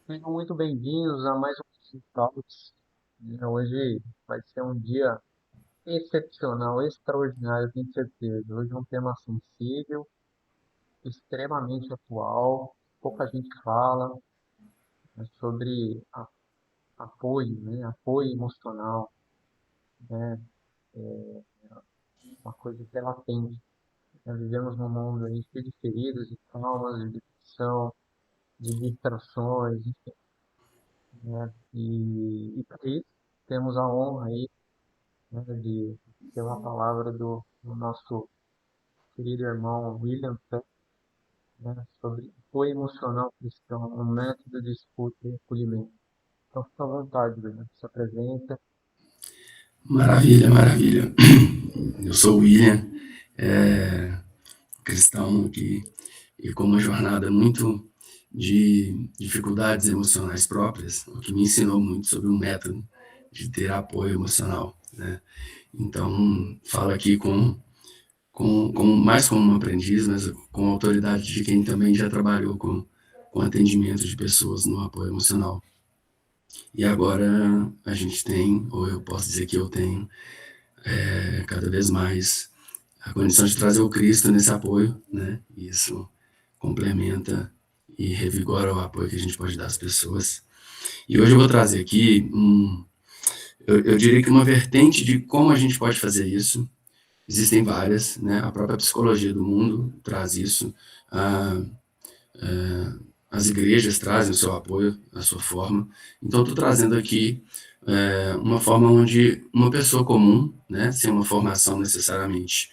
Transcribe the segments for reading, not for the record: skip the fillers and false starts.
Sejam muito bem-vindos a mais um Talks. Hoje vai ser um dia excepcional, extraordinário, tenho certeza. Hoje é um tema sensível, extremamente atual, pouca gente fala, sobre apoio, né? Apoio emocional, né? Uma coisa que é latente. Nós vivemos num mundo aí cheio de feridas, de traumas, de depressão, de distrações, enfim, né? E para isso temos a honra aí, né, de ter uma palavra do nosso querido irmão William Peck, né, sobre apoio emocional cristão, um método de escuta e acolhimento. Então, fica à vontade, William, se apresenta. Maravilha, maravilha. Eu sou o William, cristão aqui, e com uma jornada muito de dificuldades emocionais próprias, o que me ensinou muito sobre um método de ter apoio emocional, né? Então, falo aqui mais como um aprendiz, mas com a autoridade de quem também já trabalhou com atendimento de pessoas no apoio emocional. E agora a gente tem, ou eu posso dizer que eu tenho, cada vez mais a condição de trazer o Cristo nesse apoio, né? Isso complementa e revigora o apoio que a gente pode dar às pessoas. E hoje eu vou trazer aqui eu diria que uma vertente de como a gente pode fazer isso. Existem várias, né? A própria psicologia do mundo traz isso. A, as igrejas trazem o seu apoio, a sua forma. Então, estou trazendo aqui uma forma onde uma pessoa comum, né, sem uma formação necessariamente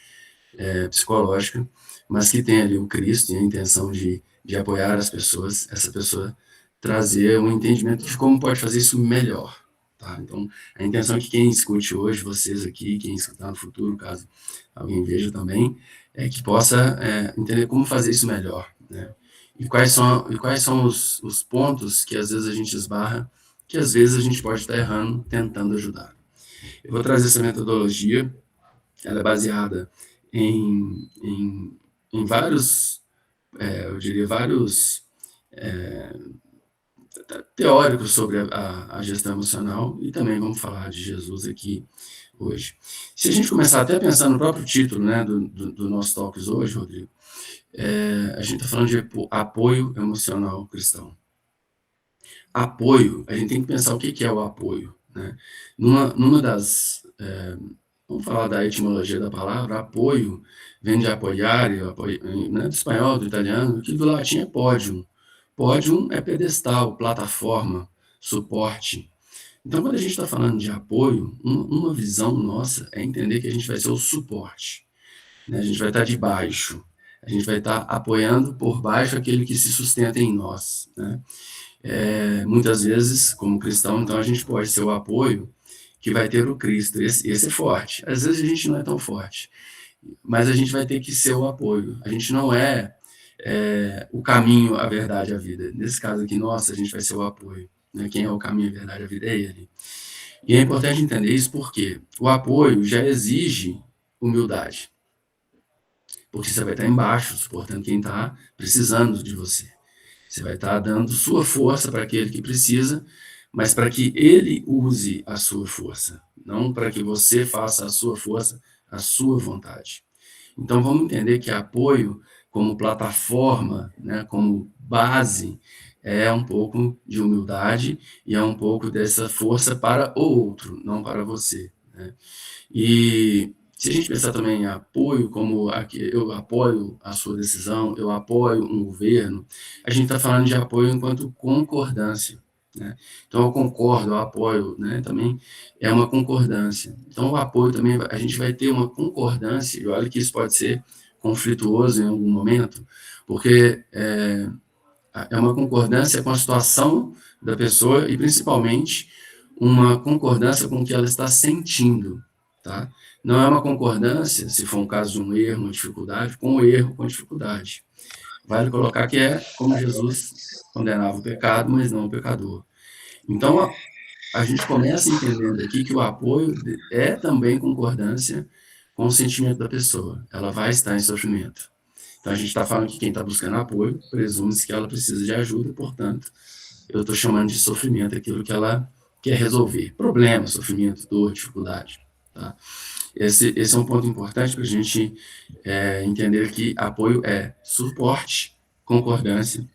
psicológica, mas que tem ali o Cristo e a intenção de apoiar as pessoas, essa pessoa trazer um entendimento de como pode fazer isso melhor. Tá? Então, a intenção é que quem escute hoje, vocês aqui, quem escutar no futuro, caso alguém veja também, é que possa entender como fazer isso melhor. Né? E quais são os pontos que às vezes a gente esbarra, que às vezes a gente pode estar errando, tentando ajudar. Eu vou trazer essa metodologia, ela é baseada em vários, eu diria, vários teóricos sobre a gestão emocional e também vamos falar de Jesus aqui hoje. Se a gente começar até a pensar no próprio título, né, do nosso Talks hoje, Rodrigo, a gente está falando de apoio emocional cristão. Apoio, a gente tem que pensar o que é o apoio. Né? Numa das vamos falar da etimologia da palavra, apoio, vem de apoiar, né, do espanhol, do italiano, que do latim é pódium. Pódium é pedestal, plataforma, suporte. Então, quando a gente está falando de apoio, uma visão nossa é entender que a gente vai ser o suporte. Né? A gente vai estar de baixo. A gente vai estar apoiando por baixo aquele que se sustenta em nós. Né? Muitas vezes, como cristão, então a gente pode ser o apoio que vai ter o Cristo. Esse é forte. Às vezes a gente não é tão forte, mas a gente vai ter que ser o apoio. A gente não o caminho, a verdade, a vida. Nesse caso aqui, nossa, a gente vai ser o apoio. Né? Quem é o caminho, a verdade, a vida é Ele. E é importante entender isso porque o apoio já exige humildade. Porque você vai estar embaixo, suportando quem está precisando de você. Você vai estar dando sua força para aquele que precisa, mas para que ele use a sua força, não para que você faça a sua força, a sua vontade. Então vamos entender que apoio como plataforma, né, como base, é um pouco de humildade e é um pouco dessa força para o outro, não para você. Né? E se a gente pensar também em apoio, como aqui, eu apoio a sua decisão, eu apoio um governo, a gente está falando de apoio enquanto concordância. Né? Então, eu concordo, eu apoio, né? Também é uma concordância. Então, o apoio também, a gente vai ter uma concordância, e olha que isso pode ser conflituoso em algum momento, porque é uma concordância com a situação da pessoa e, principalmente, uma concordância com o que ela está sentindo. Tá? Não é uma concordância, se for um caso de um erro, uma dificuldade, com o erro, com a dificuldade. Vale colocar que é como Jesus condenava o pecado, mas não o pecador. Então, a gente começa entendendo aqui que o apoio é também concordância com o sentimento da pessoa. Ela vai estar em sofrimento. Então, a gente está falando que quem está buscando apoio, presume-se que ela precisa de ajuda, portanto, eu estou chamando de sofrimento aquilo que ela quer resolver. Problema, sofrimento, dor, dificuldade. Tá? Esse é um ponto importante para a gente entender que apoio é suporte, concordância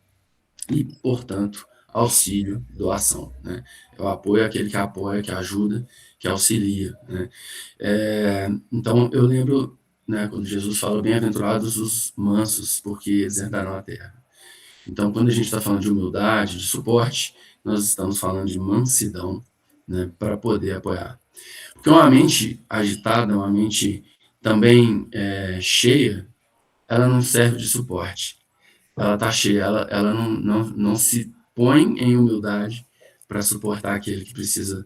e, portanto, auxílio, doação. Né? O apoio é aquele que apoia, que ajuda, que auxilia. Né? Então, eu lembro, né, quando Jesus fala, bem-aventurados os mansos, porque eles herdarão a terra. Então, quando a gente está falando de humildade, de suporte, nós estamos falando de mansidão, né, para poder apoiar. Porque uma mente agitada, uma mente também cheia, ela não serve de suporte. Ela está cheia, ela não se põe em humildade para suportar aquele que precisa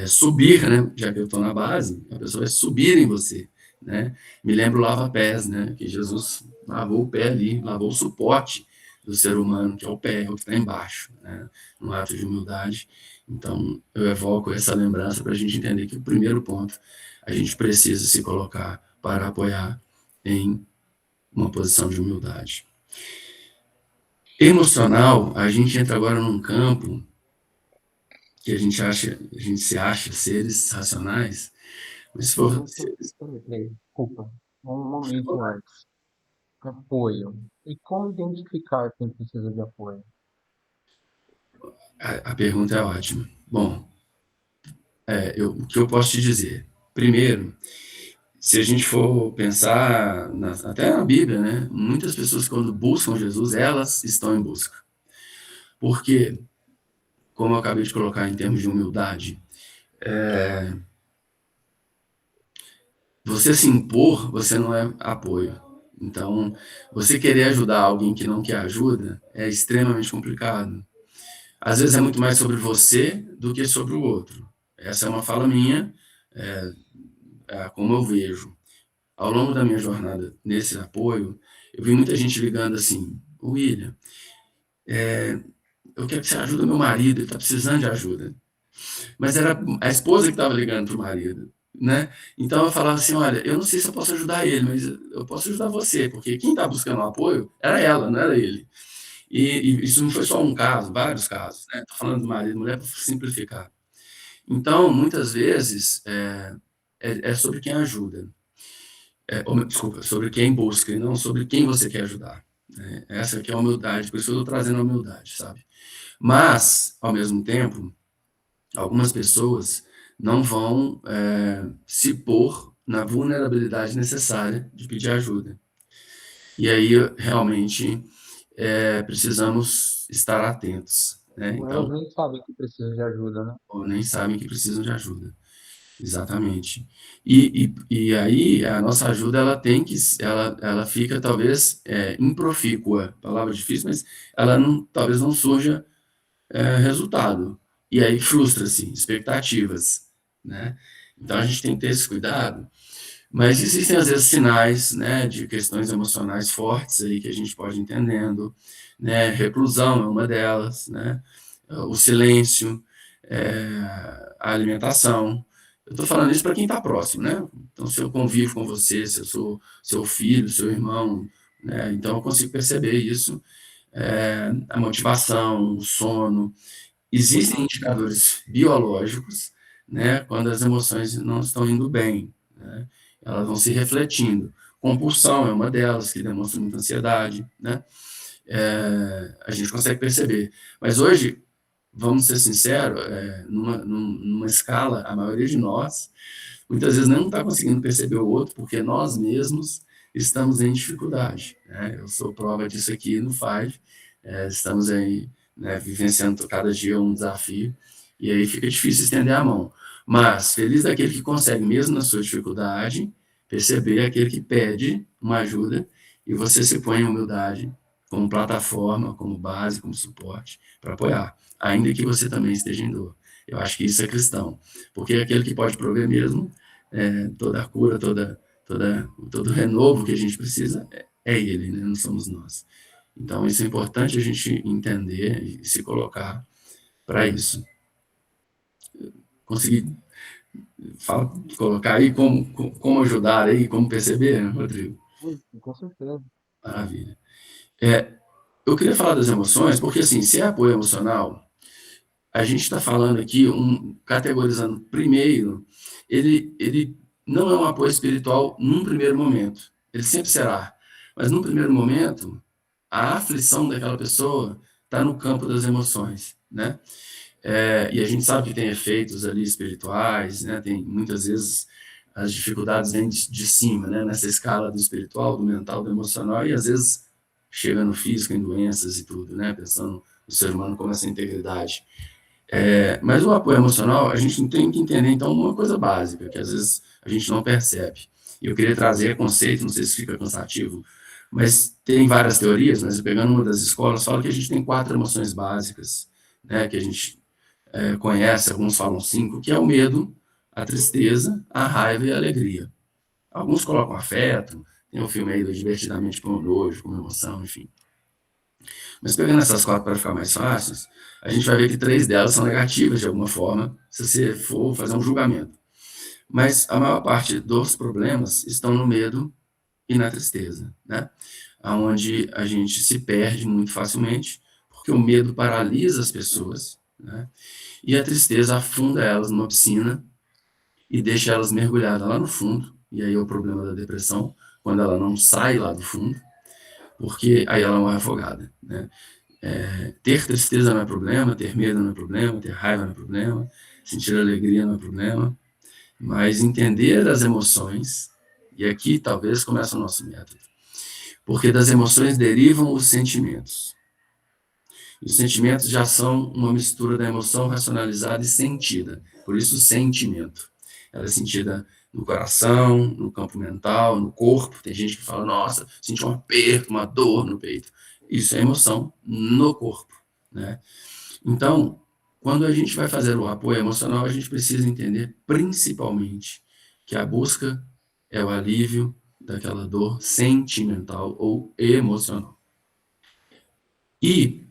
subir, né? Já que eu estou na base, a pessoa vai subir em você. Né? Me lembro o lava-pés, né? Que Jesus lavou o pé ali, lavou o suporte do ser humano, que é o pé, é o que está embaixo, né? No ato de humildade. Então, eu evoco essa lembrança para a gente entender que o primeiro ponto, a gente precisa se colocar para apoiar em uma posição de humildade. Emocional, a gente entra agora num campo que a gente se acha seres racionais, mas se for, Peraí, desculpa. Um momento antes. Apoio. E como identificar quem precisa de apoio? a pergunta é ótima. Bom, o que eu posso te dizer? Primeiro, se a gente for pensar até na Bíblia, né? Muitas pessoas quando buscam Jesus, elas estão em busca. Porque, como eu acabei de colocar em termos de humildade, você se impor, você não é apoio. Então, você querer ajudar alguém que não quer ajuda é extremamente complicado. Às vezes é muito mais sobre você do que sobre o outro. Essa é uma fala minha, como eu vejo. Ao longo da minha jornada nesse apoio, eu vi muita gente ligando assim, William, eu quero que você ajude meu marido, ele está precisando de ajuda. Mas era a esposa que estava ligando para o marido, né? Então eu falava assim, olha, eu não sei se eu posso ajudar ele, mas eu posso ajudar você, porque quem está buscando apoio era ela, não era ele. E isso não foi só um caso, vários casos, né? Estou falando do marido e mulher para simplificar. Então, muitas vezes, é sobre quem ajuda. Desculpa, sobre quem busca e não sobre quem você quer ajudar. Né? Essa aqui é a humildade, por isso eu estou trazendo a humildade, sabe? Mas, ao mesmo tempo, algumas pessoas não vão se pôr na vulnerabilidade necessária de pedir ajuda. E aí, realmente, precisamos estar atentos. Né? Ou elas Então, nem sabem que precisam de ajuda, né? ou nem sabem que precisam de ajuda. Exatamente. E aí, a nossa ajuda, ela tem que, ela fica, talvez, improfícua, palavra difícil, mas ela não, talvez não surja resultado. E aí frustra-se, expectativas, né? Então a gente tem que ter esse cuidado. Mas existem, às vezes, sinais, né, de questões emocionais fortes aí que a gente pode ir entendendo, né? Reclusão é uma delas, né? O silêncio, a alimentação. Eu estou falando isso para quem está próximo, né? Então, se eu convivo com você, se eu sou seu filho, seu irmão, né? Então eu consigo perceber isso. A motivação, o sono, existem indicadores biológicos, né, quando as emoções não estão indo bem, né, elas vão se refletindo. Compulsão é uma delas, que demonstra muita ansiedade, né, a gente consegue perceber. Mas hoje, vamos ser sinceros, numa escala, a maioria de nós, muitas vezes não está conseguindo perceber o outro, porque nós mesmos estamos em dificuldade. Né? Eu sou prova disso aqui no Five, estamos aí, né, vivenciando cada dia um desafio, e aí fica difícil estender a mão. Mas feliz daquele que consegue, mesmo na sua dificuldade, perceber aquele que pede uma ajuda, e você se põe em humildade como plataforma, como base, como suporte, para apoiar, ainda que você também esteja em dor. Eu acho que isso é cristão, porque é aquele que pode prover mesmo toda a cura, todo o renovo que a gente precisa, é ele, né? Não somos nós. Então, isso é importante a gente entender e se colocar para isso. Conseguir colocar aí como ajudar aí, como perceber, né, Rodrigo? Com certeza. Maravilha. Eu queria falar das emoções, porque assim, se é apoio emocional, a gente está falando aqui, categorizando primeiro, ele não é um apoio espiritual num primeiro momento, ele sempre será, mas num primeiro momento, a aflição daquela pessoa está no campo das emoções, né? E a gente sabe que tem efeitos ali espirituais, né? Tem muitas vezes as dificuldades vêm de cima, né? Nessa escala do espiritual, do mental, do emocional, e às vezes chega no físico, em doenças e tudo, né? Pensando o ser humano como essa integridade. Mas o apoio emocional, a gente tem que entender, então, uma coisa básica, que às vezes a gente não percebe. E eu queria trazer conceito, não sei se fica cansativo, mas tem várias teorias, mas pegando uma das escolas, fala que a gente tem 4 emoções básicas, né, que a gente conhece, alguns falam 5, que é o medo, a tristeza, a raiva e a alegria. Alguns colocam afeto, tem um filme aí do Divertidamente com Nojo, com Emoção, enfim. Mas pegando essas 4 para ficar mais fáceis, a gente vai ver que 3 delas são negativas de alguma forma, se você for fazer um julgamento. Mas a maior parte dos problemas estão no medo e na tristeza, né? Onde a gente se perde muito facilmente, porque o medo paralisa as pessoas, né? E a tristeza afunda elas numa piscina e deixa elas mergulhadas lá no fundo, e aí é o problema da depressão, quando ela não sai lá do fundo, porque aí ela morre afogada, né? Ter tristeza não é problema, ter medo não é problema, ter raiva não é problema, sentir alegria não é problema, mas entender as emoções, e aqui talvez comece o nosso método, porque das emoções derivam os sentimentos. E os sentimentos já são uma mistura da emoção racionalizada e sentida, por isso o sentimento. Ela é sentida no coração, no campo mental, no corpo. Tem gente que fala, nossa, senti um aperto, uma dor no peito. Isso é emoção no corpo, né? Então, quando a gente vai fazer o apoio emocional, a gente precisa entender principalmente que a busca é o alívio daquela dor sentimental ou emocional. E,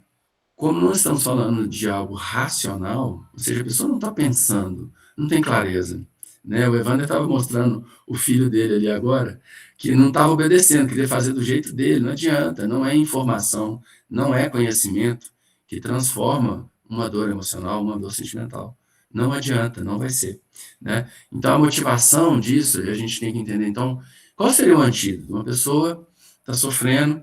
como nós estamos falando de algo racional, ou seja, a pessoa não está pensando, não tem clareza. Né? O Evander estava mostrando o filho dele ali agora, que não estava obedecendo, queria fazer do jeito dele, não adianta, não é informação, não é conhecimento que transforma uma dor emocional, uma dor sentimental. Não adianta, não vai ser. Né? Então, a motivação disso, a gente tem que entender, então, qual seria o antídoto? Uma pessoa está sofrendo,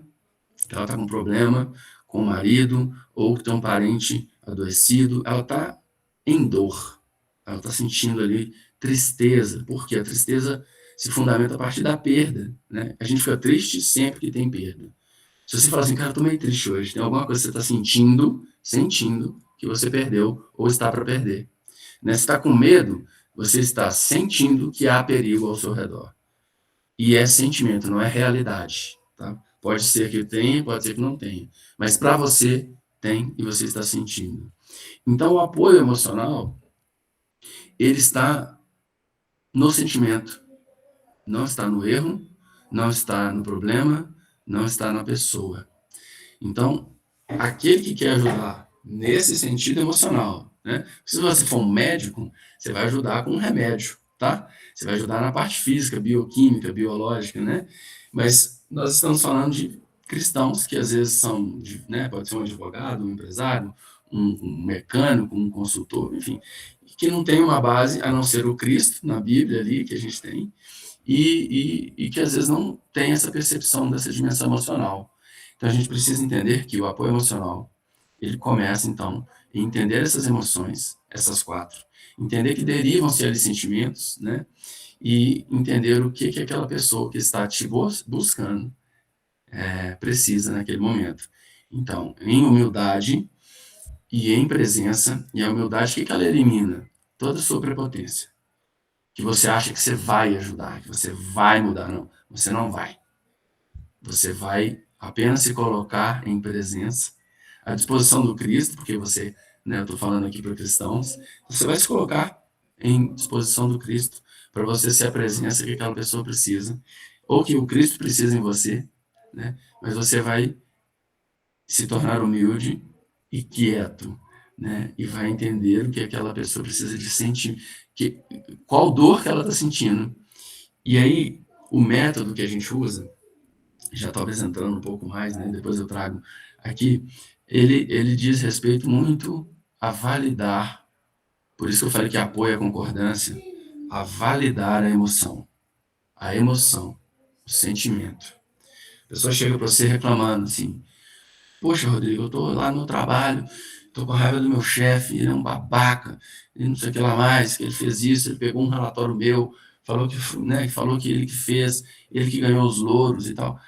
ela está com um problema com o marido, ou que tem um parente adoecido, ela está em dor, ela está sentindo ali tristeza, porque a tristeza se fundamenta a partir da perda, né? A gente fica triste sempre que tem perda. Se você falar assim, cara, eu tô meio triste hoje, tem alguma coisa que você está sentindo que você perdeu ou está para perder. Né? Se está com medo, você está sentindo que há perigo ao seu redor. E é sentimento, não é realidade. Tá? Pode ser que tenha, pode ser que não tenha. Mas para você, tem e você está sentindo. Então, o apoio emocional, ele está no sentimento. Não está no erro, não está no problema, não está na pessoa. Então, aquele que quer ajudar nesse sentido emocional, né? Se você for um médico, você vai ajudar com um remédio, tá? Você vai ajudar na parte física, bioquímica, biológica, né? Mas nós estamos falando de cristãos que às vezes são, né? Pode ser um advogado, um empresário, um mecânico, um consultor, enfim, que não tem uma base a não ser o Cristo na Bíblia ali que a gente tem e que às vezes não tem essa percepção dessa dimensão emocional. Então a gente precisa entender que o apoio emocional, ele começa então em entender essas emoções, essas 4, entender que derivam-se ali sentimentos, né? E entender o que aquela pessoa que está te buscando precisa naquele momento. Então, em humildade e em presença, e a humildade, o que ela elimina? Toda a sua prepotência. Que você acha que você vai ajudar, que você vai mudar. Não, você não vai. Você vai apenas se colocar em presença, à disposição do Cristo, porque você, né, eu estou falando aqui para cristãos, você vai se colocar em disposição do Cristo para você ser a presença que aquela pessoa precisa, ou que o Cristo precisa em você, né? Mas você vai se tornar humilde e quieto, né? E vai entender o que aquela pessoa precisa de sentir, qual dor que ela está sentindo. E aí, o método que a gente usa, já talvez entrando um pouco mais, né? Depois eu trago aqui, ele diz respeito muito a validar, por isso que eu falei que apoio é concordância, a validar a emoção, o sentimento. A pessoa chega para você reclamando assim: poxa, Rodrigo, eu tô lá no trabalho, tô com raiva do meu chefe, ele é um babaca, ele não sei o que lá mais, que ele fez isso, ele pegou um relatório meu, falou que, né, falou que ele que fez, ele que ganhou os louros e tal.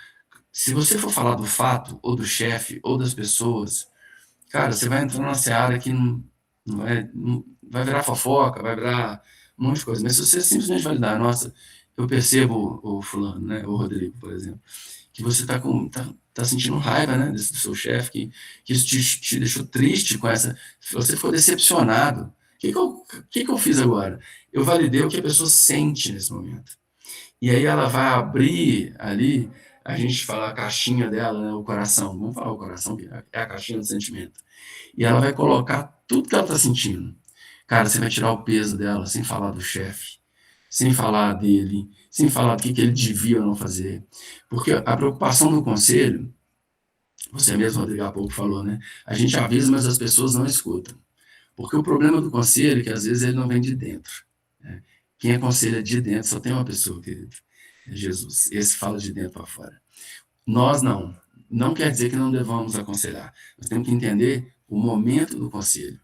Se você for falar do fato, ou do chefe, ou das pessoas, cara, você vai entrar numa seara que não vai virar fofoca, vai virar um monte de coisa. Mas se você simplesmente validar, nossa, eu percebo o fulano, né, o Rodrigo, por exemplo, que você tá sentindo raiva, né, do seu chefe, que isso te deixou triste com essa. Você ficou decepcionado. O que que eu fiz agora? Eu validei o que a pessoa sente nesse momento. E aí ela vai abrir ali, a gente fala a caixinha dela, né, o coração. Vamos falar o coração, que é a caixinha do sentimento. E ela vai colocar tudo que ela está sentindo. Cara, você vai tirar o peso dela, sem falar do chefe, sem falar dele, sem falar do que ele devia ou não fazer. Porque a preocupação do conselho, você mesmo, Rodrigo, há pouco falou, né? A gente avisa, mas as pessoas não escutam. Porque o problema do conselho é que às vezes ele não vem de dentro. Né? Quem aconselha de dentro só tem uma pessoa, querido. É Jesus. Esse fala de dentro para fora. Nós não. Não quer dizer que não devamos aconselhar. Nós temos que entender o momento do conselho.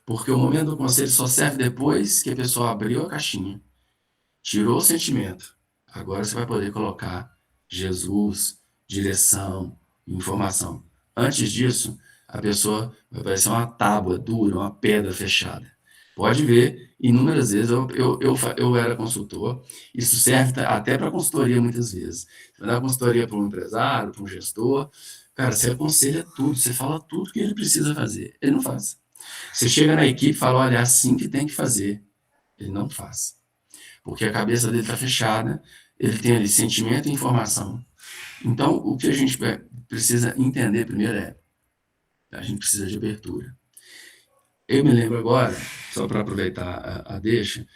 Porque o momento do conselho só serve depois que a pessoa abriu a caixinha, tirou o sentimento. Agora você vai poder colocar Jesus, direção, informação. Antes disso, a pessoa vai parecer uma tábua dura, uma pedra fechada. Pode ver, inúmeras vezes eu era consultor, isso serve até para consultoria muitas vezes. Você vai dar consultoria para um empresário, para um gestor, cara, você aconselha tudo, você fala tudo que ele precisa fazer. Ele não faz. Você chega na equipe e fala, olha, é assim que tem que fazer. Ele não faz. Porque a cabeça dele está fechada, ele tem ali sentimento e informação. Então, o que a gente precisa entender primeiro é, a gente precisa de abertura. Eu me lembro agora, só para aproveitar a deixa,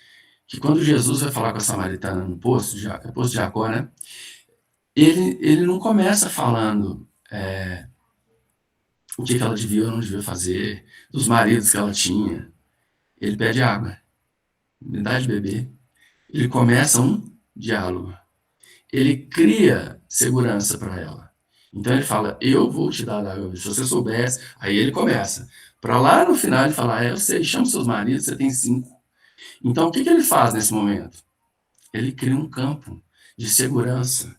que quando Jesus vai falar com a samaritana no poço de Jacó, né? Ele não começa falando o que ela devia ou não devia fazer, dos maridos que ela tinha. Ele pede água, me dá de beber. Ele começa um diálogo. Ele cria segurança para ela. Então ele fala, eu vou te dar água, se você soubesse. Aí ele começa. Para lá no final ele fala, eu sei, chama seus maridos, você tem 5. Então o que ele faz nesse momento? Ele cria um campo de segurança.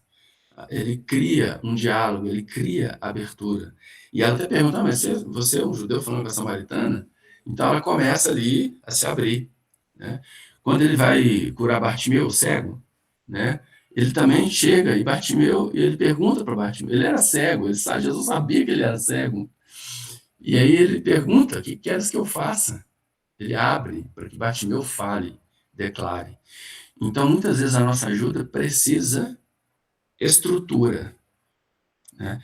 Ele cria um diálogo, ele cria abertura. E ela até pergunta, mas você é um judeu falando com a samaritana? Então ela começa ali a se abrir. Né? Quando ele vai curar Bartimeu, o cego, né? Ele também chega e Bartimeu, e ele pergunta para Bartimeu, ele era cego, Jesus sabia que ele era cego. E aí ele pergunta, o que queres que eu faça? Ele abre para que Bartimeu fale, declare. Então, muitas vezes a nossa ajuda precisa estrutura. Né?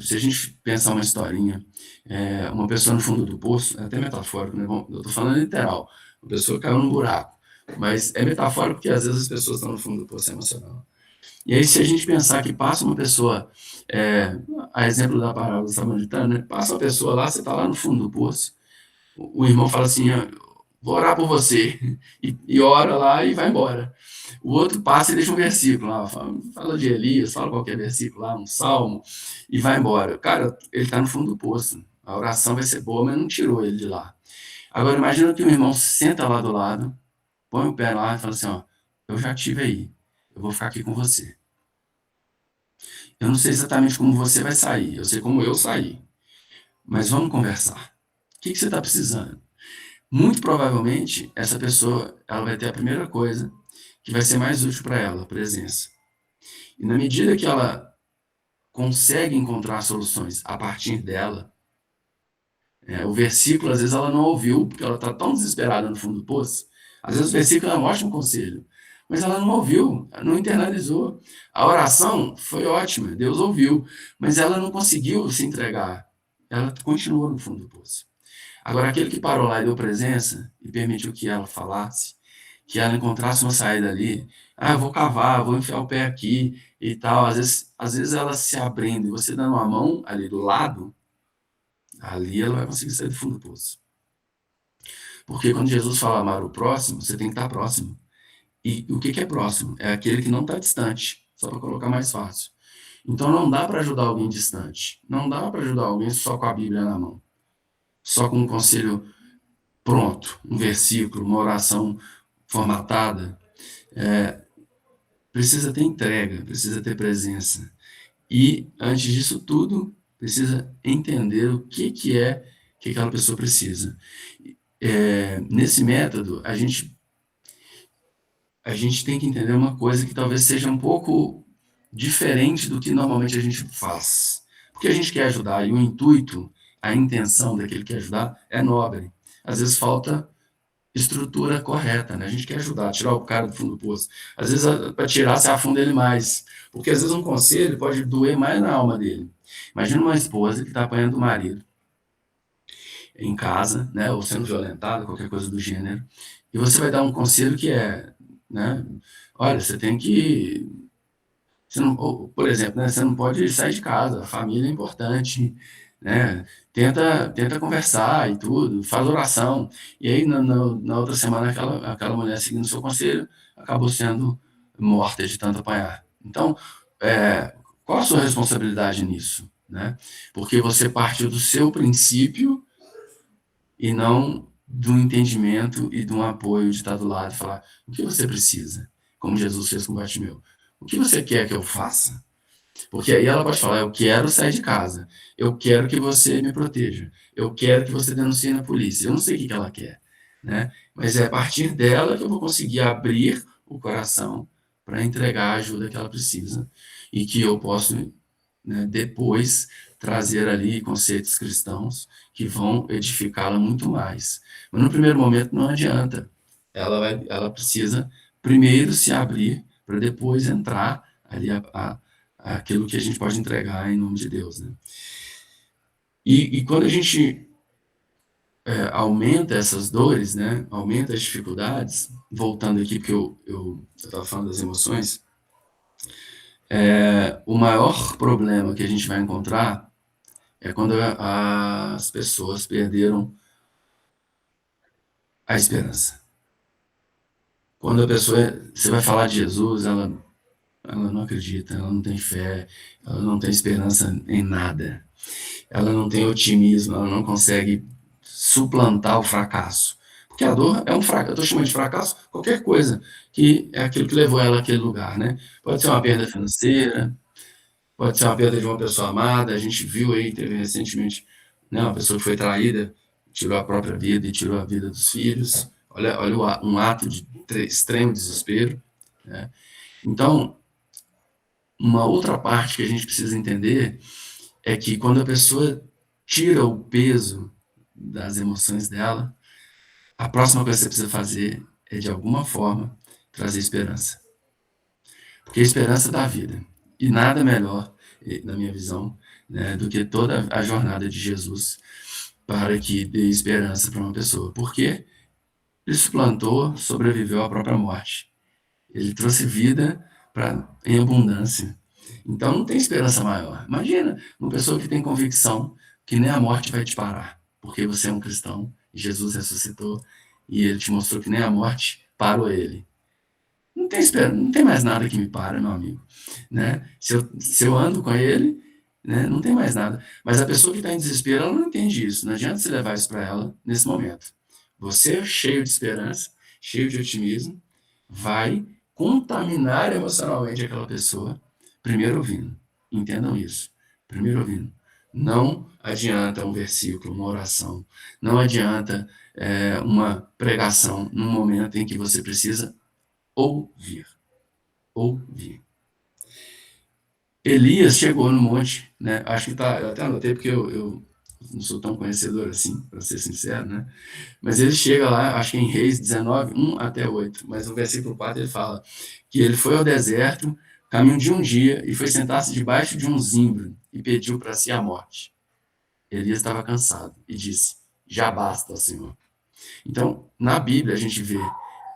Se a gente pensar uma historinha, uma pessoa no fundo do poço, é até metafórico, né? Bom, eu estou falando literal, uma pessoa caiu num buraco, mas é metafórico porque às vezes as pessoas estão no fundo do poço emocional. E aí, se a gente pensar que passa uma pessoa, a exemplo da parábola do samaritano, né? Passa uma pessoa lá, você está lá no fundo do poço, o irmão fala assim, vou orar por você, e ora lá e vai embora. O outro passa e deixa um versículo lá, fala de Elias, fala qualquer versículo lá, um salmo, e vai embora. Cara, ele está no fundo do poço. A oração vai ser boa, mas não tirou ele de lá. Agora, imagina que um irmão senta lá do lado, põe o pé lá e fala assim, ó, eu já estive aí, eu vou ficar aqui com você. Eu não sei exatamente como você vai sair, eu sei como eu saí, mas vamos conversar. O que você está precisando? Muito provavelmente, essa pessoa ela vai ter a primeira coisa que vai ser mais útil para ela, a presença. E na medida que ela consegue encontrar soluções a partir dela, o versículo, às vezes, ela não ouviu, porque ela está tão desesperada no fundo do poço. Às vezes, o versículo é um ótimo conselho, mas ela não ouviu, não internalizou. A oração foi ótima, Deus ouviu, mas ela não conseguiu se entregar. Ela continuou no fundo do poço. Agora, aquele que parou lá e deu presença e permitiu que ela falasse, que ela encontrasse uma saída ali, eu vou cavar, vou enfiar o pé aqui e tal. Às vezes ela se abrindo e você dando uma mão ali do lado, Ali ela vai conseguir sair do fundo do poço. Porque quando Jesus fala amar o próximo, você tem que estar próximo. E o que é próximo? É aquele que não está distante, só para colocar mais fácil. Então não dá para ajudar alguém distante. Não dá para ajudar alguém só com a Bíblia na mão. Só com um conselho pronto, um versículo, uma oração formatada. Precisa ter entrega, precisa ter presença. E, antes disso tudo, precisa entender o que é que aquela pessoa precisa. Nesse método, a gente tem que entender uma coisa que talvez seja um pouco diferente do que normalmente a gente faz. Porque a gente quer ajudar e o intuito, a intenção daquele que quer ajudar é nobre. Às vezes falta estrutura correta, né? A gente quer ajudar, tirar o cara do fundo do poço. Às vezes, para tirar, você afunda ele mais. Porque às vezes um conselho pode doer mais na alma dele. Imagina uma esposa que está apanhando o marido em casa, né? Ou sendo violentada, qualquer coisa do gênero. E você vai dar um conselho que é, né? Olha, você tem que... Você não, por exemplo, né, você não pode sair de casa, a família é importante, né? Tenta conversar e tudo, faz oração. E aí, na outra semana, aquela mulher, seguindo o seu conselho, acabou sendo morta de tanto apanhar. Então, qual a sua responsabilidade nisso? Né? Porque você partiu do seu princípio e não do entendimento e de um apoio de estar do lado e falar o que você precisa, como Jesus fez com Bartimeu. O que você quer que eu faça? Porque aí ela pode falar, eu quero sair de casa, eu quero que você me proteja, eu quero que você denuncie na polícia. Eu não sei o que ela quer, né? Mas é a partir dela que eu vou conseguir abrir o coração para entregar a ajuda que ela precisa e que eu posso, né, depois trazer ali conceitos cristãos que vão edificá-la muito mais. Mas no primeiro momento não adianta. Ela precisa primeiro se abrir para depois entrar ali aquilo que a gente pode entregar em nome de Deus, né? E quando a gente aumenta essas dores, né? Aumenta as dificuldades, voltando aqui porque eu estava falando das emoções, o maior problema que a gente vai encontrar é quando as pessoas perderam a esperança. Quando a pessoa, você vai falar de Jesus, ela não acredita, ela não tem fé, ela não tem esperança em nada. Ela não tem otimismo, ela não consegue suplantar o fracasso. Porque a dor é um fracasso. Eu estou chamando de fracasso qualquer coisa que é aquilo que levou ela àquele lugar, né? Pode ser uma perda financeira, pode ser uma perda de uma pessoa amada. A gente viu aí, teve recentemente, né, uma pessoa que foi traída, tirou a própria vida e tirou a vida dos filhos. Olha um ato de extremo desespero, né? Então, uma outra parte que a gente precisa entender é que quando a pessoa tira o peso das emoções dela, a próxima coisa que você precisa fazer é, de alguma forma, trazer esperança. Porque a esperança dá vida. E nada melhor, na minha visão, né, do que toda a jornada de Jesus para que dê esperança para uma pessoa. Porque ele suplantou, sobreviveu à própria morte. Ele trouxe vida em abundância. Então não tem esperança maior. Imagina uma pessoa que tem convicção que nem a morte vai te parar, porque você é um cristão, e Jesus ressuscitou, e ele te mostrou que nem a morte parou ele. Não tem esperança, não tem mais nada que me para, meu amigo. Né? Se eu ando com ele, né, não tem mais nada. Mas a pessoa que está em desespero, ela não entende isso. Não adianta você levar isso para ela nesse momento. Você, cheio de esperança, cheio de otimismo, vai contaminar emocionalmente aquela pessoa, primeiro ouvindo. Entendam isso. Primeiro ouvindo. Não adianta um versículo, uma oração. Não adianta uma pregação num momento em que você precisa ouvir. Ouvir. Elias chegou no monte, né? Acho que tá, eu até anotei porque eu não sou tão conhecedor assim, para ser sincero, né? Mas ele chega lá, acho que em Reis 19, 1 até 8, mas no versículo 4 ele fala que ele foi ao deserto, caminho de um dia, e foi sentar-se debaixo de um zimbro e pediu para si a morte. Elias estava cansado e disse, já basta, Senhor. Então, na Bíblia a gente vê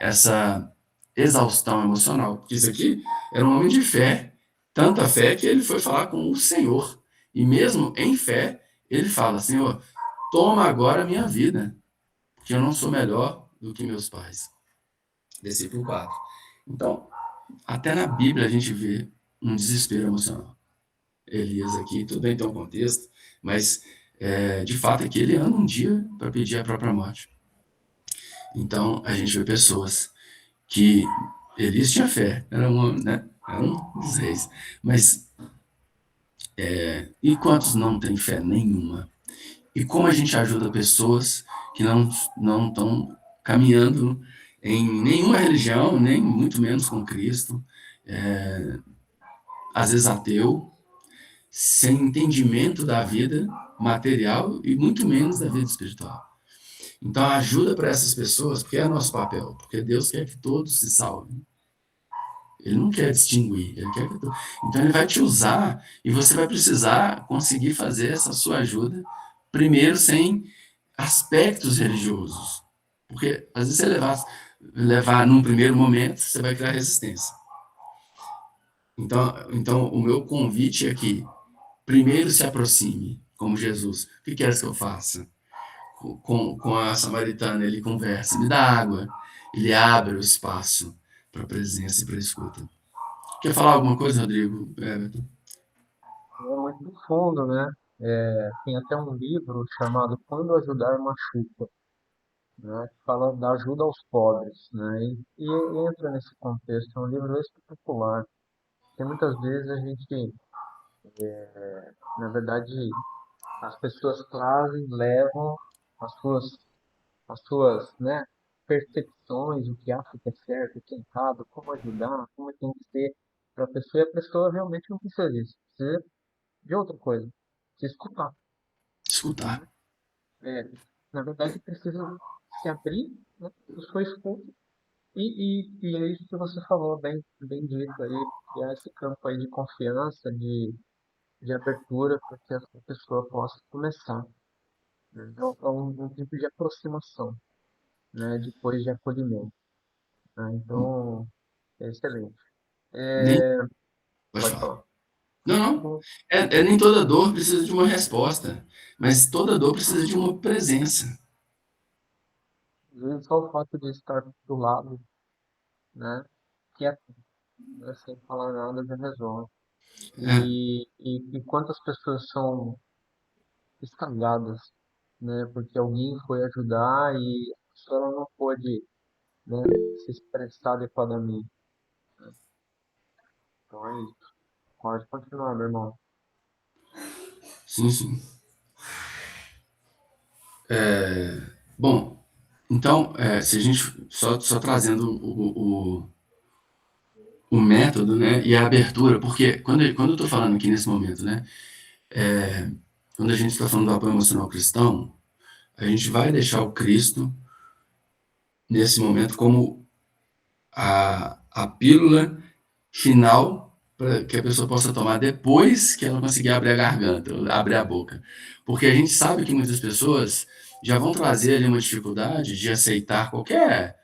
essa exaustão emocional, porque isso aqui era um homem de fé, tanta fé que ele foi falar com o Senhor, e mesmo em fé, ele fala, Senhor, toma agora a minha vida, porque eu não sou melhor do que meus pais. Versículo 4. Então, até na Bíblia a gente vê um desespero emocional. Elias aqui, tudo bem, tem um contexto, mas de fato aqui ele anda um dia para pedir a própria morte. Então a gente vê pessoas que Elias tinha fé, era um dos reis, mas e quantos não têm fé nenhuma? E como a gente ajuda pessoas que não estão caminhando em nenhuma religião, nem muito menos com Cristo, às vezes ateu, sem entendimento da vida material e muito menos da vida espiritual. Então, a ajuda para essas pessoas, porque é nosso papel, porque Deus quer que todos se salvem. Ele não quer distinguir, ele quer que todos. Então, ele vai te usar e você vai precisar conseguir fazer essa sua ajuda, primeiro sem aspectos religiosos. Porque, às vezes, você levar num primeiro momento, você vai criar resistência. Então, o meu convite é que primeiro se aproxime, como Jesus. O que queres que eu faça? Com a samaritana, ele conversa, me dá água. Ele abre o espaço para a presença e para a escuta. Quer falar alguma coisa, Rodrigo? É muito profundo, né? Tem até um livro chamado Quando Ajudar Machuca, né? Que fala da ajuda aos pobres, né? E entra nesse contexto, é um livro espetacular. Porque muitas vezes a gente, na verdade, as pessoas trazem, levam as suas, né, percepções, o que acha que é certo, o que é errado, como ajudar, como tem que ser para a pessoa, e a pessoa realmente não precisa disso, precisa de outra coisa, precisa escutar, né? Escutar. É, na verdade, precisa se abrir, né, para a sua escuta, e é isso que você falou, bem dito aí, que é esse campo aí de confiança, de abertura, para que a pessoa possa começar, né? É um tipo de aproximação, né, depois de acolhimento, né? Então, é excelente. Nem É, pode pode falar. falar. Não, Tá não. bom. Nem toda dor precisa de uma resposta, mas toda dor precisa de uma presença. Às vezes só o fato de estar do lado, né, quieto, né, sem falar nada, já resolve. É, E quantas pessoas são estragadas, né, porque alguém foi ajudar e a pessoa ela não pôde, né, se expressar adequadamente. Então é isso. Pode continuar, meu irmão. sim, sim. Bom, então, se a gente só trazendo o método, né, e a abertura, porque quando eu estou falando aqui nesse momento, né, quando a gente está falando do apoio emocional cristão, a gente vai deixar o Cristo nesse momento como a pílula final para que a pessoa possa tomar depois que ela conseguir abrir a garganta, abrir a boca. Porque a gente sabe que muitas pessoas já vão trazer ali uma dificuldade de aceitar qualquer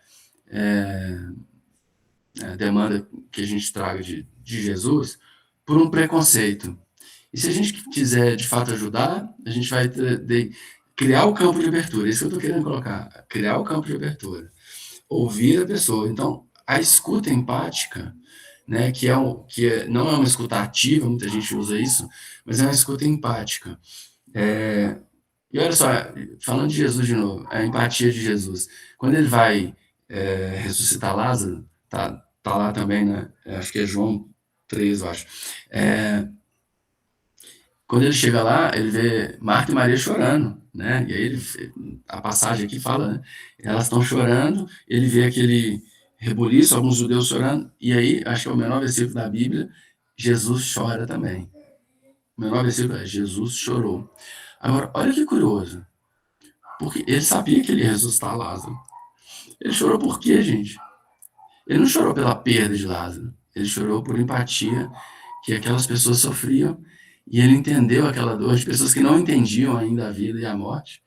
demanda que a gente traga de Jesus por um preconceito. E se a gente quiser de fato ajudar, a gente vai criar o campo de abertura. É isso que eu estou querendo colocar. Criar o campo de abertura. Ouvir a pessoa. Então, a escuta empática, né, não é uma escuta ativa, muita gente usa isso, mas é uma escuta empática. E olha só, falando de Jesus de novo, a empatia de Jesus. Quando ele vai ressuscitar Lázaro, tá lá também, né? Acho que é João 3, eu acho. É, Quando ele chega lá, ele vê Marta e Maria chorando, né? E aí a passagem aqui fala, né? Elas estão chorando, ele vê aquele rebuliço, alguns judeus chorando, e aí, acho que é o menor versículo da Bíblia, Jesus chora também. O menor versículo é Jesus chorou. Agora, olha que curioso, porque ele sabia que ele ia ressuscitar Lázaro. Ele chorou por quê, gente? Ele não chorou pela perda de Lázaro, ele chorou por empatia que aquelas pessoas sofriam e ele entendeu aquela dor de pessoas que não entendiam ainda a vida e a morte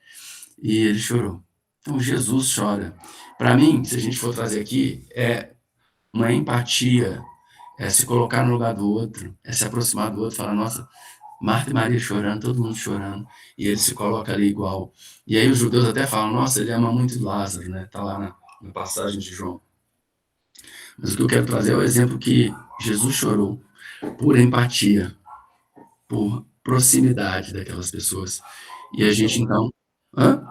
e ele chorou. Então Jesus chora. Para mim, se a gente for trazer aqui, é uma empatia, é se colocar no lugar do outro, é se aproximar do outro, falar, nossa, Marta e Maria chorando, todo mundo chorando, e ele se coloca ali igual. E aí os judeus até falam, nossa, ele ama muito Lázaro, né? Tá lá na passagem de João. Mas o que eu quero trazer é o exemplo que Jesus chorou por empatia, por proximidade daquelas pessoas. E a gente, Pelo, então... Hã?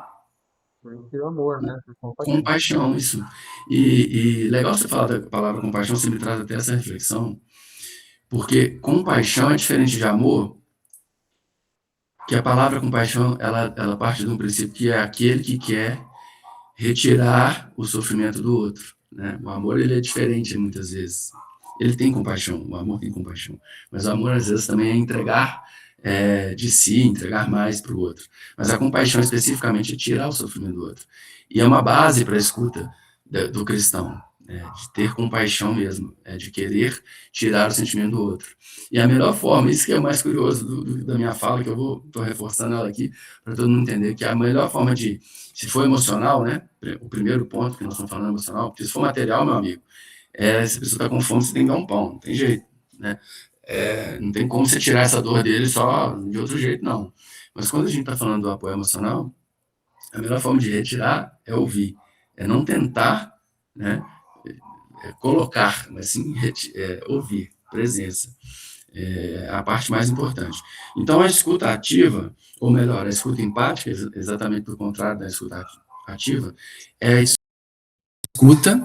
pelo amor, né? Por compaixão. Compaixão, isso. E legal você falar da palavra compaixão, você me traz até essa reflexão, porque compaixão é diferente de amor, que a palavra compaixão, ela parte de um princípio que é aquele que quer retirar o sofrimento do outro, né? O amor, ele é diferente muitas vezes. Ele tem compaixão, o amor tem compaixão, mas o amor às vezes também é entregar de si, entregar mais para o outro. Mas a compaixão especificamente é tirar o sofrimento do outro. E é uma base para a escuta do cristão, de ter compaixão mesmo, de querer tirar o sentimento do outro. E a melhor forma, isso que é o mais curioso da minha fala, que eu estou reforçando ela aqui, para todo mundo entender, que a melhor forma de, se for emocional, né, o primeiro ponto que nós estamos falando emocional, porque se for material, meu amigo, se a pessoa está com fome, você tem que dar um pão, não tem jeito, né? Não tem como você tirar essa dor dele só de outro jeito, não. Mas quando a gente está falando do apoio emocional, a melhor forma de retirar é ouvir, é não tentar, né, colocar, mas sim ouvir, presença. É a parte mais importante. Então, a escuta ativa, ou melhor, a escuta empática, exatamente por contrário da escuta ativa, é a escuta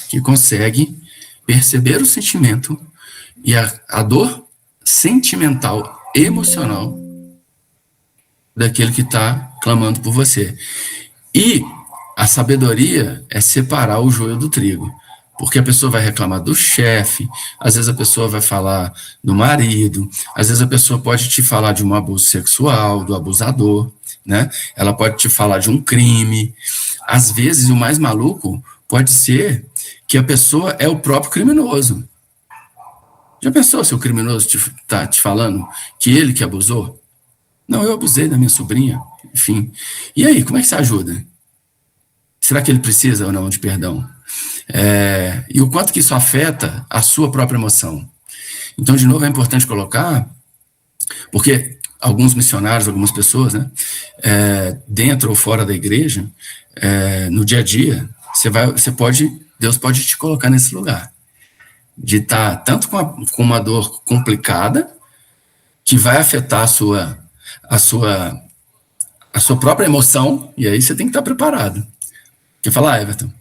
que consegue perceber o sentimento e a dor sentimental, emocional daquele que está clamando por você. E a sabedoria é separar o joio do trigo. Porque a pessoa vai reclamar do chefe, às vezes a pessoa vai falar do marido, às vezes a pessoa pode te falar de um abuso sexual, do abusador, né? Ela pode te falar de um crime. Às vezes, o mais maluco pode ser que a pessoa é o próprio criminoso. Já pensou se o criminoso está te falando que ele que abusou? Não, eu abusei da minha sobrinha, enfim. E aí, como é que você ajuda? Será que ele precisa ou não de perdão? E o quanto que isso afeta a sua própria emoção. Então, de novo, é importante colocar, porque alguns missionários, algumas pessoas, né, dentro ou fora da igreja, no dia a dia, Deus pode te colocar nesse lugar, de estar tanto com uma dor complicada, que vai afetar a sua, a sua própria emoção, e aí você tem que estar preparado. Quer falar, Everton?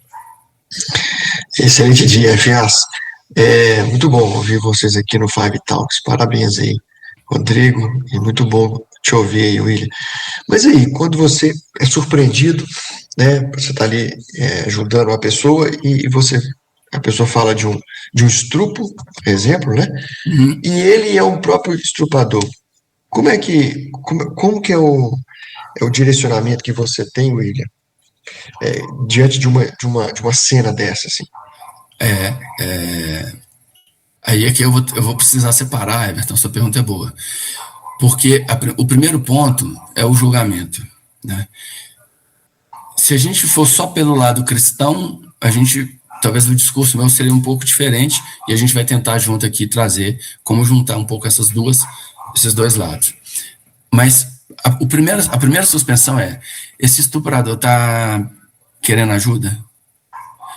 Excelente dia, Fias. É muito bom ouvir vocês aqui no Five Talks. Parabéns aí, Rodrigo. E muito bom te ouvir aí, William. Mas aí, quando você é surpreendido, né? Você está ali ajudando uma pessoa a pessoa fala de um estupro, por exemplo, né? Uhum. E ele é um próprio estrupador. Como que é o direcionamento que você tem, William, diante de uma cena dessa, assim? Aí é que eu vou precisar separar, Everton, sua pergunta é boa. Porque o primeiro ponto é o julgamento, né? Se a gente for só pelo lado cristão, talvez o discurso meu seria um pouco diferente, e a gente vai tentar junto aqui trazer como juntar um pouco esses dois lados. Mas a primeira suspensão é: esse estuprador está querendo ajuda?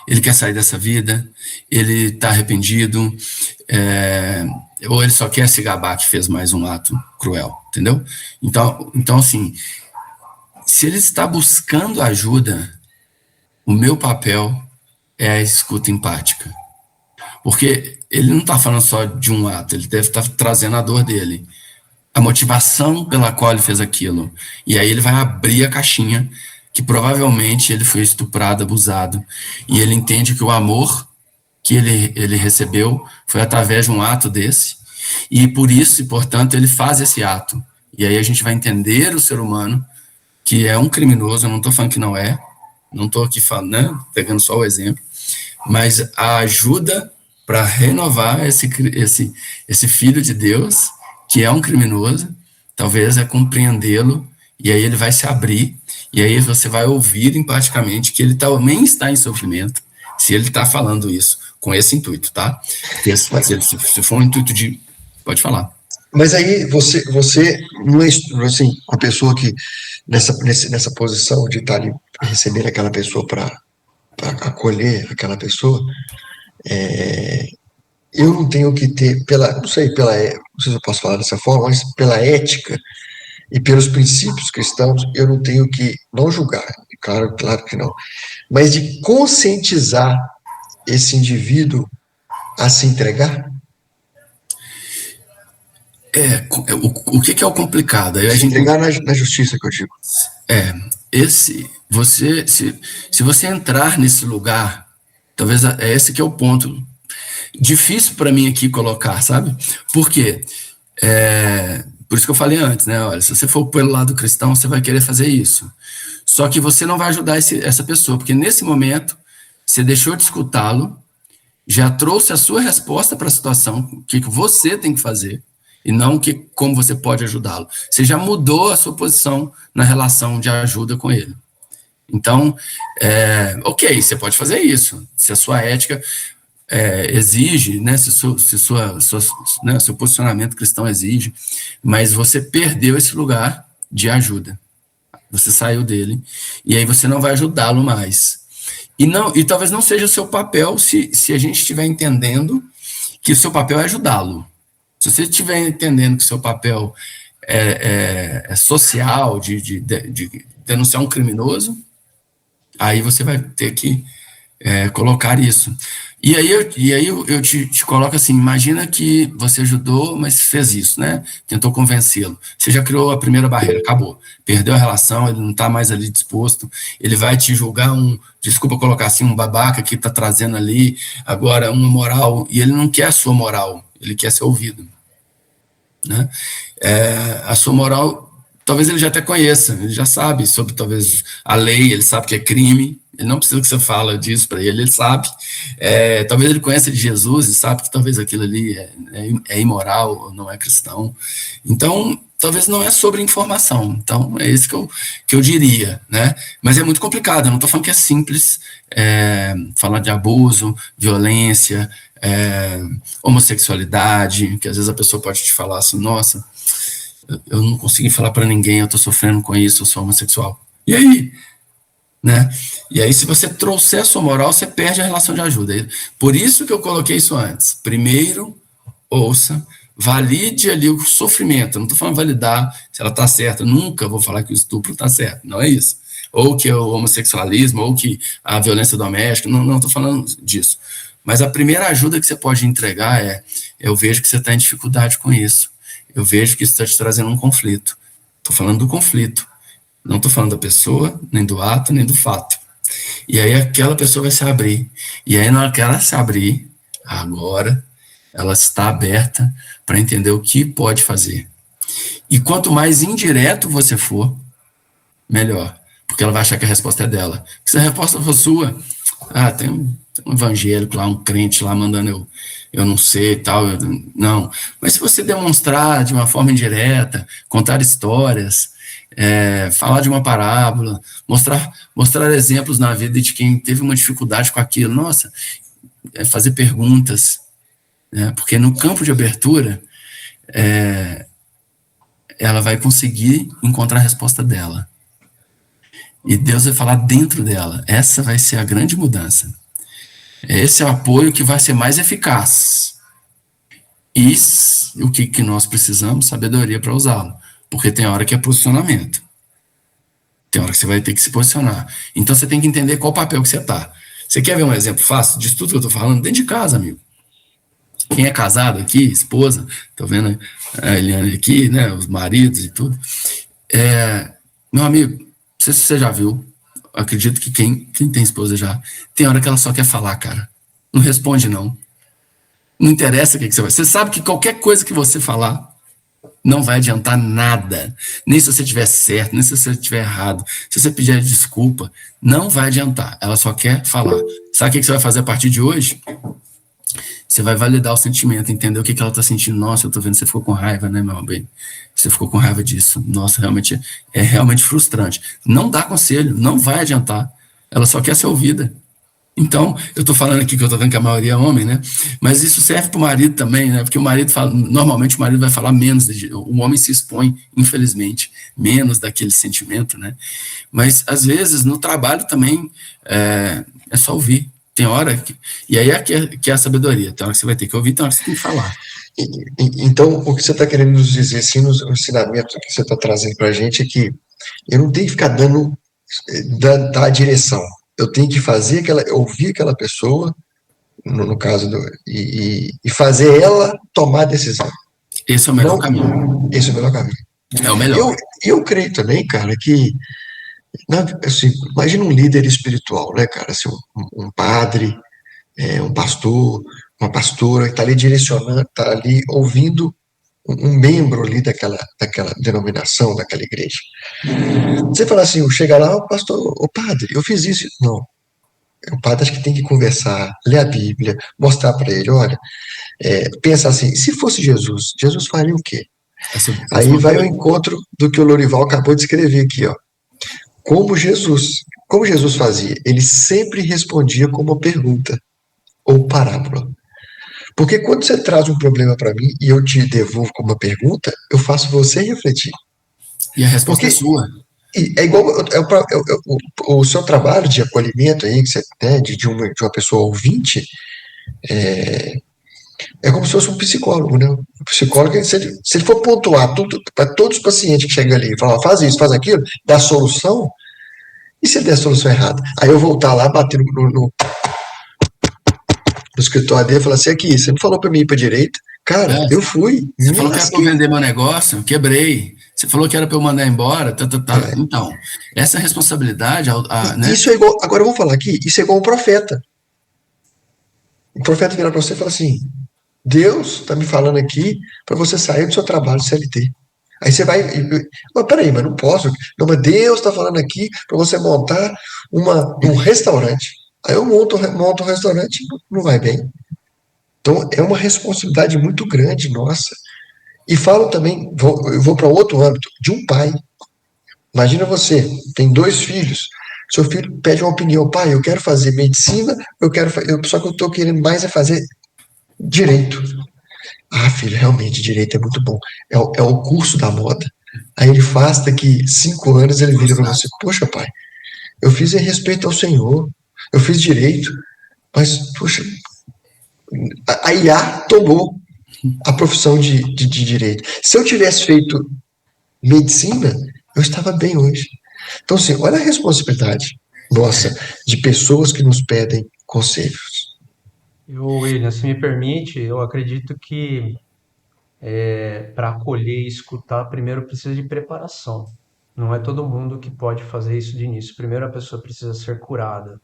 Ele quer sair dessa vida? Ele está arrependido? Ou ele só quer se gabar que fez mais um ato cruel, entendeu? Então assim, se ele está buscando ajuda, o meu papel é a escuta empática. Porque ele não está falando só de um ato, ele deve estar trazendo a dor dele, a motivação pela qual ele fez aquilo. E aí ele vai abrir a caixinha, que provavelmente ele foi estuprado, abusado, e ele entende que o amor que ele recebeu foi através de um ato desse, e por isso, e portanto, ele faz esse ato. E aí a gente vai entender o ser humano, que é um criminoso. Eu não estou falando que não estou aqui falando, né, pegando só o exemplo, mas a ajuda para renovar esse filho de Deus, que é um criminoso, talvez é compreendê-lo, e aí ele vai se abrir, e aí você vai ouvir empaticamente que ele também está em sofrimento, se ele está falando isso, com esse intuito, tá? Se for um intuito de... Pode falar. Mas aí você não é assim, a pessoa que nessa posição de estar ali recebendo aquela pessoa para acolher aquela pessoa, eu não tenho que ter, não sei, não sei se eu posso falar dessa forma, mas pela ética e pelos princípios cristãos, eu não tenho que não julgar, claro que não, mas de conscientizar esse indivíduo a se entregar, O que é o complicado? Aí a se gente entregar na justiça, que eu digo. é se você entrar nesse lugar, talvez é esse que é o ponto difícil para mim aqui colocar, sabe? Por quê? Por isso que eu falei antes, né? Olha, se você for pelo lado cristão, você vai querer fazer isso. Só que você não vai ajudar essa pessoa, porque nesse momento você deixou de escutá-lo, já trouxe a sua resposta para a situação, o que você tem que fazer, e não como você pode ajudá-lo. Você já mudou a sua posição na relação de ajuda com ele. Então, ok, você pode fazer isso. Se a sua ética exige, né, né, seu posicionamento cristão exige, mas você perdeu esse lugar de ajuda. Você saiu dele, e aí você não vai ajudá-lo mais. E talvez não seja o seu papel se a gente estiver entendendo que o seu papel é ajudá-lo. Se você estiver entendendo que o seu papel é social, de denunciar um criminoso, aí você vai ter que colocar isso. E aí eu te coloco assim, imagina que você ajudou, mas fez isso, né? Tentou convencê-lo. Você já criou a primeira barreira, acabou. Perdeu a relação, ele não está mais ali disposto, ele vai te julgar desculpa colocar assim, um babaca que está trazendo ali agora uma moral, e ele não quer a sua moral, ele quer ser ouvido. Né? A sua moral, talvez ele já até conheça, ele já sabe sobre talvez a lei, ele sabe que é crime, ele não precisa que você fale disso para ele sabe. Talvez ele conheça de Jesus e sabe que talvez aquilo ali é imoral ou não é cristão. Então, talvez não é sobre informação. Então, é isso que eu diria, né? Mas é muito complicado, eu não estou falando que é simples falar de abuso, violência, homossexualidade, que às vezes a pessoa pode te falar assim, nossa, eu não consegui falar para ninguém, eu estou sofrendo com isso, eu sou homossexual. E aí? Né? E aí, se você trouxer a sua moral, você perde a relação de ajuda. Por isso que eu coloquei isso antes. Primeiro, ouça, valide ali o sofrimento. Eu não estou falando validar se ela está certa. Nunca vou falar que o estupro está certo. Não é isso. Ou que o homossexualismo, ou que a violência doméstica. Não estou falando disso. Mas a primeira ajuda que você pode entregar eu vejo que você está em dificuldade com isso. Eu vejo que isso está te trazendo um conflito. Estou falando do conflito. Não estou falando da pessoa, nem do ato, nem do fato. E aí aquela pessoa vai se abrir. E aí na hora que ela se abrir, agora, ela está aberta para entender o que pode fazer. E quanto mais indireto você for, melhor. Porque ela vai achar que a resposta é dela. Se a resposta for sua, tem um evangélico lá, um crente lá mandando eu não sei e tal. Não. Mas se você demonstrar de uma forma indireta, contar histórias, falar de uma parábola, mostrar exemplos na vida de quem teve uma dificuldade com aquilo, nossa, fazer perguntas, né? Porque no campo de abertura, ela vai conseguir encontrar a resposta dela. E Deus vai falar dentro dela. Essa vai ser a grande mudança. Esse é o apoio que vai ser mais eficaz. E o que nós precisamos? Sabedoria para usá-lo. Porque tem hora que é posicionamento. Tem hora que você vai ter que se posicionar. Então você tem que entender qual papel que você está. Você quer ver um exemplo fácil disso tudo que eu estou falando? Dentro de casa, amigo. Quem é casado aqui, esposa, estou vendo a Eliane aqui, né, os maridos e tudo. Meu amigo, não sei se você já viu, acredito que quem tem esposa já, tem hora que ela só quer falar, cara. Não responde, não. Não interessa o que você vai. Você sabe que qualquer coisa que você falar não vai adiantar nada. Nem se você estiver certo, nem se você estiver errado. Se você pedir desculpa, não vai adiantar. Ela só quer falar. Sabe o que você vai fazer a partir de hoje? Você vai validar o sentimento, entender o que ela está sentindo. Nossa, eu tô vendo que você ficou com raiva, né, meu bem? Você ficou com raiva disso. Nossa, realmente é realmente frustrante. Não dá conselho, não vai adiantar. Ela só quer ser ouvida. Então, eu estou falando aqui que eu estou vendo que a maioria é homem, né? Mas isso serve para o marido também, né? Porque o marido fala, normalmente o marido vai falar menos, o homem se expõe, infelizmente, menos daquele sentimento, né? Mas às vezes no trabalho também é só ouvir. Tem hora que. E aí que é a sabedoria. Tem hora que você vai ter que ouvir, tem hora que você tem que falar. Então, o que você está querendo nos dizer, assim, no ensinamento que você está trazendo para a gente é que eu não tenho que ficar dar a direção. Eu tenho que fazer ouvir aquela pessoa, no caso e fazer ela tomar a decisão. Esse é o melhor Não, caminho. esse é o melhor caminho. É o E eu, melhor. eu creio também, cara, que assim, imagina um líder espiritual, né, cara? Assim, um padre, um pastor, uma pastora que está ali direcionando, está ali ouvindo um membro ali daquela denominação, daquela igreja. Você fala assim, chega lá, o pastor, o padre, eu fiz isso. Não, o padre acho que tem que conversar, ler a Bíblia, mostrar para ele, olha, pensa assim, se fosse Jesus, Jesus faria o quê? Aí vai ao encontro do que o Lorival acabou de escrever aqui, ó. Como Jesus fazia? Ele sempre respondia com uma pergunta ou parábola. Porque quando você traz um problema para mim e eu te devolvo com uma pergunta, eu faço você refletir. E a resposta é Porque sua. é igual o seu trabalho de acolhimento aí, que você, né, de uma pessoa ouvinte, é como se fosse um psicólogo, né? O psicólogo, se ele for pontuar tudo para todos os pacientes que chegam ali e falar, faz isso, faz aquilo, dá solução, e se ele der a solução errada? Aí eu voltar lá, bater no escritório dele e falar assim, aqui, você não falou para mim ir para direita? Cara, eu fui, Você me falou que era para eu lasquei. vender meu negócio, quebrei. Você falou que era para eu mandar embora, tá, tá, tá. Então, essa responsabilidade, né? Isso é igual, agora vamos falar aqui, isso é igual um profeta. O profeta virar para você e falar assim, Deus está me falando aqui para você sair do seu trabalho CLT. Aí você vai. Mas peraí, mas não posso. Não, mas Deus está falando aqui para você montar um restaurante. Aí eu monto um restaurante e não vai bem. Então é uma responsabilidade muito grande, nossa. E falo também, eu vou para outro âmbito, de um pai. Imagina você, tem 2 filhos. Seu filho pede uma opinião, pai, eu quero fazer medicina, só que eu estou querendo mais é fazer direito. Ah, filho, realmente, direito é muito bom. É o curso da moda. Aí ele faz, daqui 5 anos, ele vira para você, poxa, pai, eu fiz em respeito ao Senhor, eu fiz direito, mas, poxa, a IA tomou a profissão de direito. Se eu tivesse feito medicina, eu estava bem hoje. Então, assim, olha a responsabilidade nossa de pessoas que nos pedem conselhos. William, se me permite, eu acredito que para acolher e escutar, primeiro precisa de preparação. Não é todo mundo que pode fazer isso de início. Primeiro a pessoa precisa ser curada,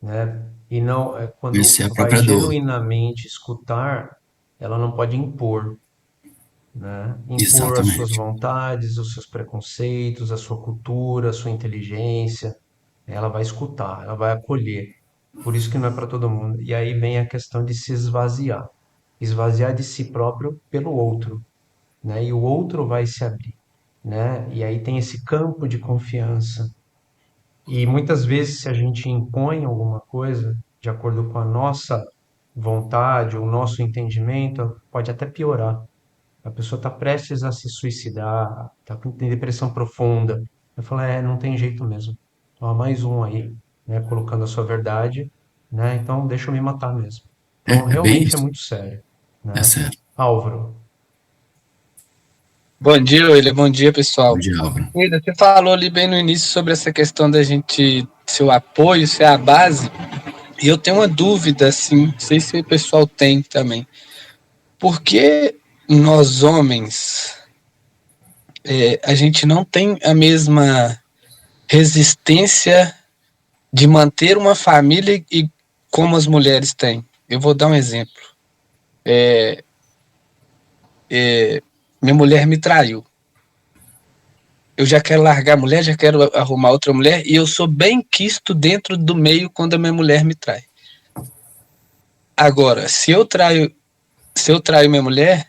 né? E não, quando Essa é a vai própria dor. genuinamente escutar, ela não pode impor, né? Impor as suas Exatamente. vontades, os seus preconceitos, a sua cultura, a sua inteligência. Ela vai escutar, ela vai acolher. Por isso que não é para todo mundo. E aí vem a questão de se esvaziar. Esvaziar de si próprio pelo outro, né? E o outro vai se abrir, né? E aí tem esse campo de confiança. E muitas vezes, se a gente impõe alguma coisa de acordo com a nossa vontade, o nosso entendimento, pode até piorar. A pessoa está prestes a se suicidar, está com depressão profunda. Eu falo, não tem jeito mesmo. Ó, mais um aí, né? Colocando a sua verdade, né? Então deixa eu me matar mesmo. Então É bem realmente é isso. muito sério, É né? sério. Álvaro, Bom dia, William. Bom dia, Bom pessoal. dia, Álvaro. William, você falou ali bem no início sobre essa questão da gente ser o apoio, ser a base. E eu tenho uma dúvida, assim, não sei se o pessoal tem também. Por que nós, homens, a gente não tem a mesma resistência de manter uma família e como as mulheres têm? Eu vou dar um exemplo. Minha mulher me traiu. Eu já quero largar a mulher, já quero arrumar outra mulher, e eu sou bem quisto dentro do meio quando a minha mulher me trai. Agora, se eu traio minha mulher,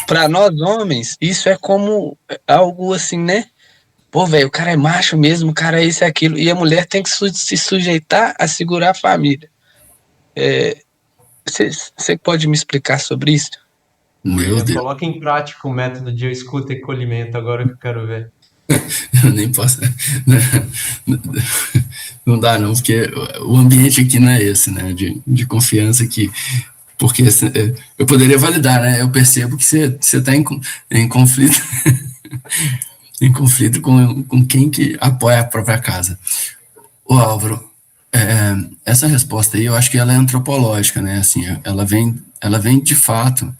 para nós homens, isso é como algo assim, né? pô, velho, o cara é macho mesmo, o cara é isso e aquilo, e a mulher tem que se sujeitar a segurar a família. Você pode me explicar sobre isso? Meu William, Deus, coloque em prática o método de escuta e acolhimento, agora que eu quero ver. eu nem posso. Não dá, não, porque o ambiente aqui não é esse, né? De confiança aqui. Porque eu poderia validar, né? Eu percebo que você está em conflito, em conflito com quem que apoia a própria casa. Ô Álvaro, essa resposta aí eu acho que ela é antropológica, né? Assim, ela vem de fato,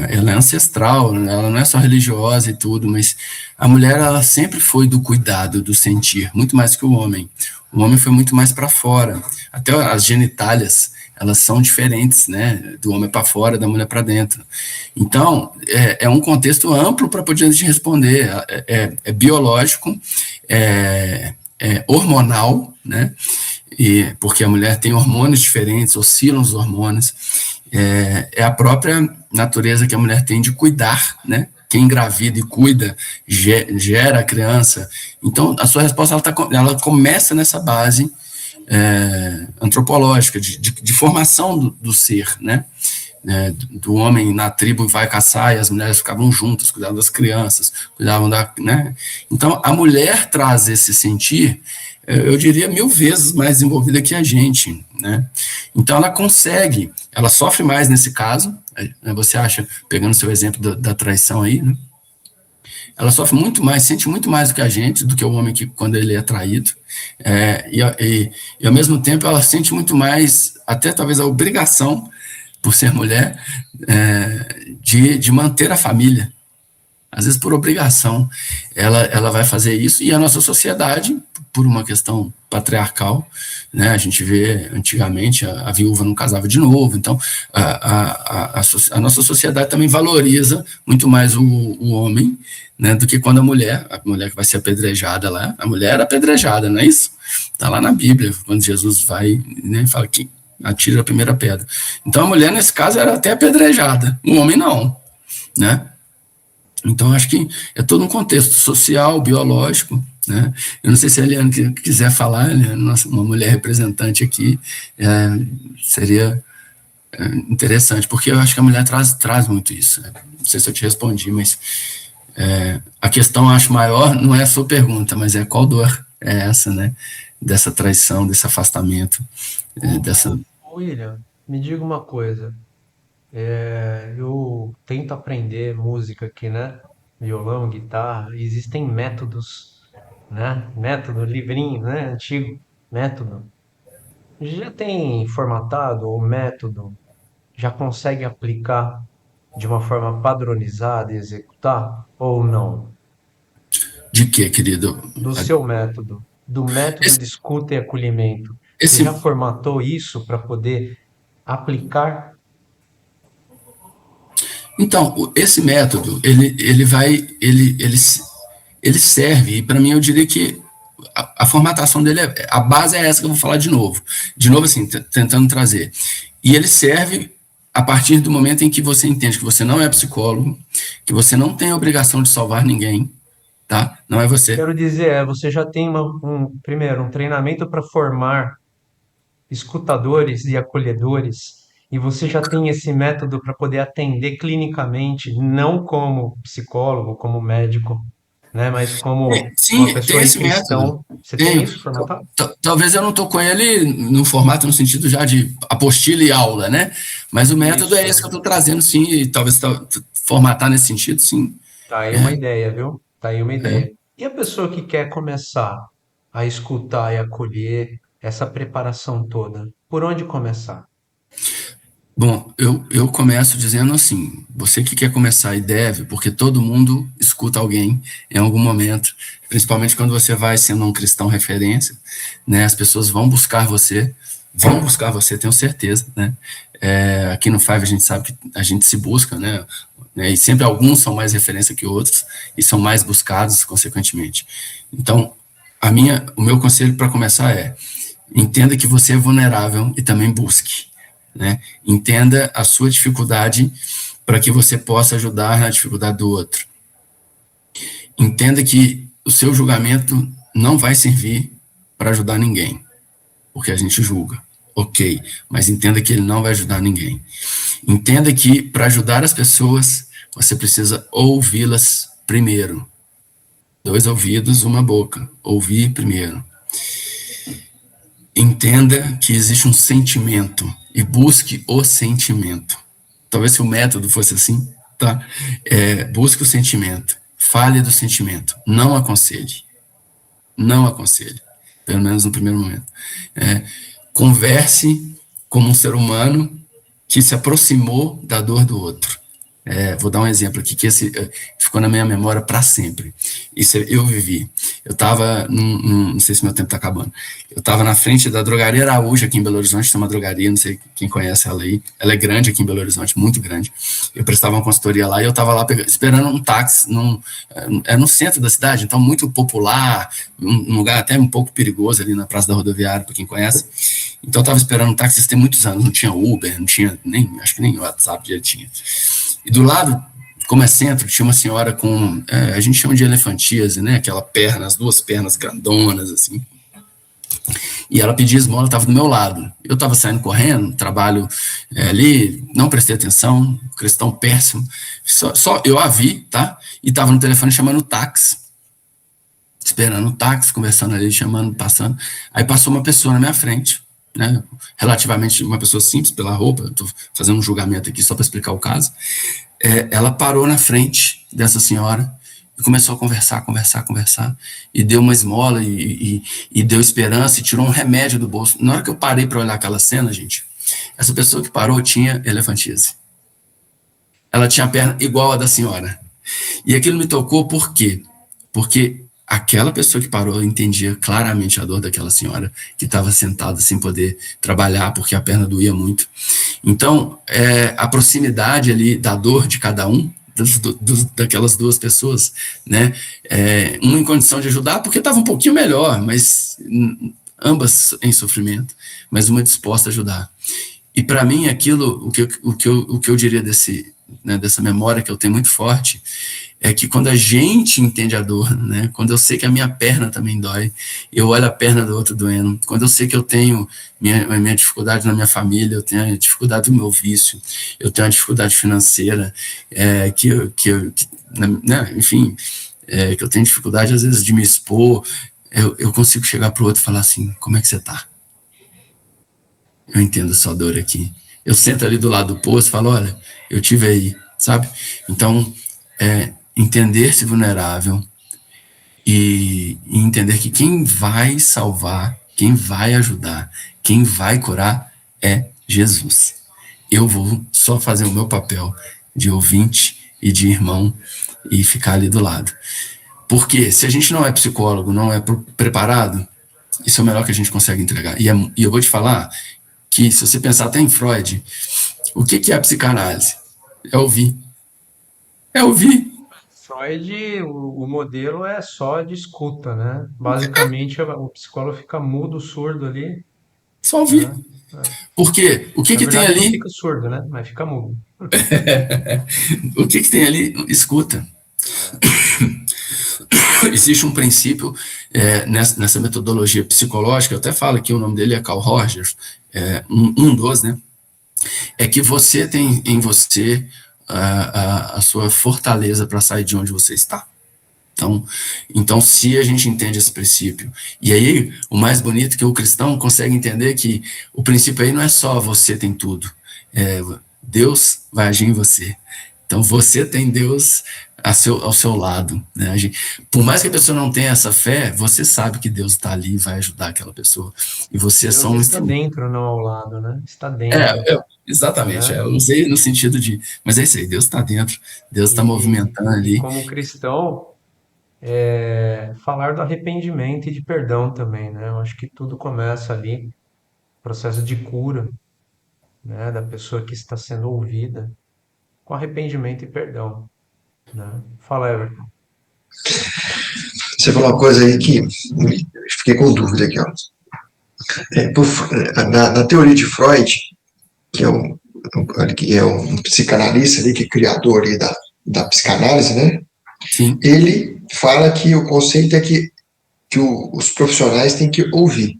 ela é ancestral, ela não é só religiosa e tudo, mas a mulher ela sempre foi do cuidado, do sentir, muito mais que o homem. O homem foi muito mais para fora. Até as genitálias, elas são diferentes, né? Do homem para fora, da mulher para dentro. Então, é um contexto amplo para poder te responder. É biológico, é hormonal, né? Porque a mulher tem hormônios diferentes, oscilam os hormônios. É a própria natureza que a mulher tem de cuidar, né? Quem engravida e cuida gera a criança. Então, a sua resposta ela começa nessa base antropológica, de formação do ser, né? Do homem na tribo vai caçar e as mulheres ficavam juntas, cuidavam das crianças, cuidavam né? Então, a mulher traz esse sentir, eu diria 1000 vezes mais desenvolvida que a gente, né? Então, ela sofre mais nesse caso, né? Você acha, pegando seu exemplo da traição aí, né? Ela sofre muito mais, sente muito mais do que a gente, do que o homem que quando ele é traído, e ao mesmo tempo ela sente muito mais, até talvez a obrigação, por ser mulher, de manter a família. Às vezes por obrigação, ela vai fazer isso, e a nossa sociedade, por uma questão patriarcal, né, a gente vê antigamente a viúva não casava de novo, então a nossa sociedade também valoriza muito mais o homem, né, do que quando a mulher que vai ser apedrejada lá, a mulher era apedrejada, não é isso? Está lá na Bíblia, quando Jesus vai, né, fala que atira a primeira pedra. Então a mulher, nesse caso, era até apedrejada, o homem não, né? Então, acho que é todo um contexto social, biológico, né? Eu não sei se a Eliane quiser falar, né? Uma mulher representante aqui, seria interessante, porque eu acho que a mulher traz muito isso, né? Não sei se eu te respondi, mas a questão, acho, maior não é a sua pergunta, mas qual dor é essa, né? Dessa traição, desse afastamento, dessa... William, me diga uma coisa. Eu tento aprender música aqui, né? Violão, guitarra. Existem métodos, né? Método, livrinho, né? Antigo, método. Já tem formatado o método? Já consegue aplicar de uma forma padronizada e executar? Ou não? De quê, querido? Do seu método, do método Esse, de escuta e acolhimento. Você esse já formatou isso para poder aplicar? Então, esse método, ele serve, e para mim eu diria que a formatação dele, a base é essa que eu vou falar de novo. De novo, assim, tentando trazer. E ele serve a partir do momento em que você entende que você não é psicólogo, que você não tem a obrigação de salvar ninguém, tá? Não é você. Quero dizer, você já tem primeiro, um treinamento para formar escutadores e acolhedores, e você já tem esse método para poder atender clinicamente, não como psicólogo, como médico, né, mas como uma Sim, tem pessoa em esse método. questão. Você tem Tenho. isso formatado? Talvez eu não estou com ele no formato, no sentido já de apostila e aula, né? Mas o método é esse que eu Isso. estou trazendo, sim, e talvez formatar nesse sentido, sim. Tá aí uma É, ideia, viu? Tá aí uma é. ideia. E a pessoa que quer começar a escutar e acolher essa preparação toda, por onde começar? Bom, eu começo dizendo assim, você que quer começar e deve, porque todo mundo escuta alguém em algum momento, principalmente quando você vai sendo um cristão referência, né? As pessoas vão buscar você, tenho certeza, né? Aqui no Five a gente sabe que a gente se busca, né? E sempre alguns são mais referência que outros e são mais buscados, consequentemente. Então, o meu conselho para começar entenda que você é vulnerável e também busque, né? Entenda a sua dificuldade para que você possa ajudar na dificuldade do outro. Entenda que o seu julgamento não vai servir para ajudar ninguém, porque a gente julga, ok, mas entenda que ele não vai ajudar ninguém. Entenda que para ajudar as pessoas, você precisa ouvi-las primeiro. 2 ouvidos, 1 boca. Ouvir primeiro. Entenda que existe um sentimento e busque o sentimento. Talvez se o método fosse assim, tá? Busque o sentimento. Fale do sentimento. Não aconselhe. Não aconselhe. Pelo menos no primeiro momento. Converse como um ser humano que se aproximou da dor do outro. Vou dar um exemplo aqui que ficou na minha memória para sempre. Isso eu vivi. Eu estava, não sei se meu tempo está acabando, eu estava na frente da drogaria Araújo aqui em Belo Horizonte, tem uma drogaria, não sei quem conhece ela aí, ela é grande aqui em Belo Horizonte, muito grande. Eu prestava uma consultoria lá e eu estava lá esperando um táxi, era no centro da cidade, então muito popular, um lugar até um pouco perigoso ali na Praça da Rodoviária, para quem conhece. Então eu estava esperando um táxi, isso tem muitos anos, não tinha Uber, não tinha acho que nem WhatsApp já tinha. E do lado, como é centro, tinha uma senhora com, a gente chama de elefantíase, né? Aquela perna, as 2 pernas grandonas, assim. E ela pedia esmola, estava do meu lado. Eu estava saindo correndo, trabalho ali, não prestei atenção, cristão péssimo. Só eu a vi, tá? E estava no telefone chamando o táxi. Esperando o táxi, conversando ali, chamando, passando. Aí passou uma pessoa na minha frente, né? Relativamente uma pessoa simples pela roupa, estou fazendo um julgamento aqui só para explicar o caso. Ela parou na frente dessa senhora e começou a conversar, e deu uma esmola e deu esperança e tirou um remédio do bolso. Na hora que eu parei para olhar aquela cena, gente, essa pessoa que parou tinha elefantíase. Ela tinha a perna igual a da senhora. E aquilo me tocou por quê? Porque aquela pessoa que parou entendia claramente a dor daquela senhora que estava sentada sem poder trabalhar porque a perna doía muito. Então, a proximidade ali da dor de cada um, daquelas 2 pessoas, né? Uma em condição de ajudar porque estava um pouquinho melhor, mas ambas em sofrimento, mas uma disposta a ajudar. E para mim aquilo, o que eu diria dessa memória que eu tenho muito forte, é que quando a gente entende a dor, né? Quando eu sei que a minha perna também dói, eu olho a perna do outro doendo. Quando eu sei que eu tenho minha dificuldade na minha família, eu tenho a dificuldade do meu vício, eu tenho a dificuldade financeira, enfim, que eu tenho dificuldade às vezes de me expor, eu consigo chegar para o outro e falar assim, como é que você está? Eu entendo a sua dor aqui. Eu sento ali do lado do poço e falo, olha, eu tive aí, sabe? Então, entender-se vulnerável e entender que quem vai salvar, quem vai ajudar, quem vai curar é Jesus. Eu vou só fazer o meu papel de ouvinte e de irmão e ficar ali do lado. Porque se a gente não é psicólogo, não é preparado, isso é o melhor que a gente consegue entregar. E eu vou te falar que se você pensar até em Freud, o que é a psicanálise? É ouvir. É ouvir. Freud, o modelo é só de escuta, né? Basicamente, o psicólogo fica mudo, surdo ali, Só ouvir. né? Porque o Na que tem verdade, não ali? fica surdo, né? Mas fica mudo. O que tem ali? Escuta. Existe um princípio nessa metodologia psicológica, eu até falo aqui, o nome dele é Carl Rogers, um dos, né? É que você tem em você a sua fortaleza para sair de onde você está. Então, se a gente entende esse princípio, e aí o mais bonito é que o cristão consegue entender que o princípio aí não é só você tem tudo, Deus vai agir em você. Então você tem Deus ao seu lado, né? Por mais que a pessoa não tenha essa fé, você sabe que Deus está ali e vai ajudar aquela pessoa. E você é Deus só um está instrumento. dentro, não ao lado, né? Está dentro, Exatamente, né? eu usei no sentido de, mas é isso aí, Deus está dentro, Deus está movimentando E ali. como cristão, falar do arrependimento e de perdão também, né? Eu acho que tudo começa ali, processo de cura, né? Da pessoa que está sendo ouvida, com arrependimento e perdão, né? Fala, Everton. Você falou uma coisa aí que fiquei com dúvida aqui, ó. Na teoria de Freud, que é um psicanalista ali, que é criador ali da psicanálise, né? Sim. Ele fala que o conceito é que os profissionais têm que ouvir.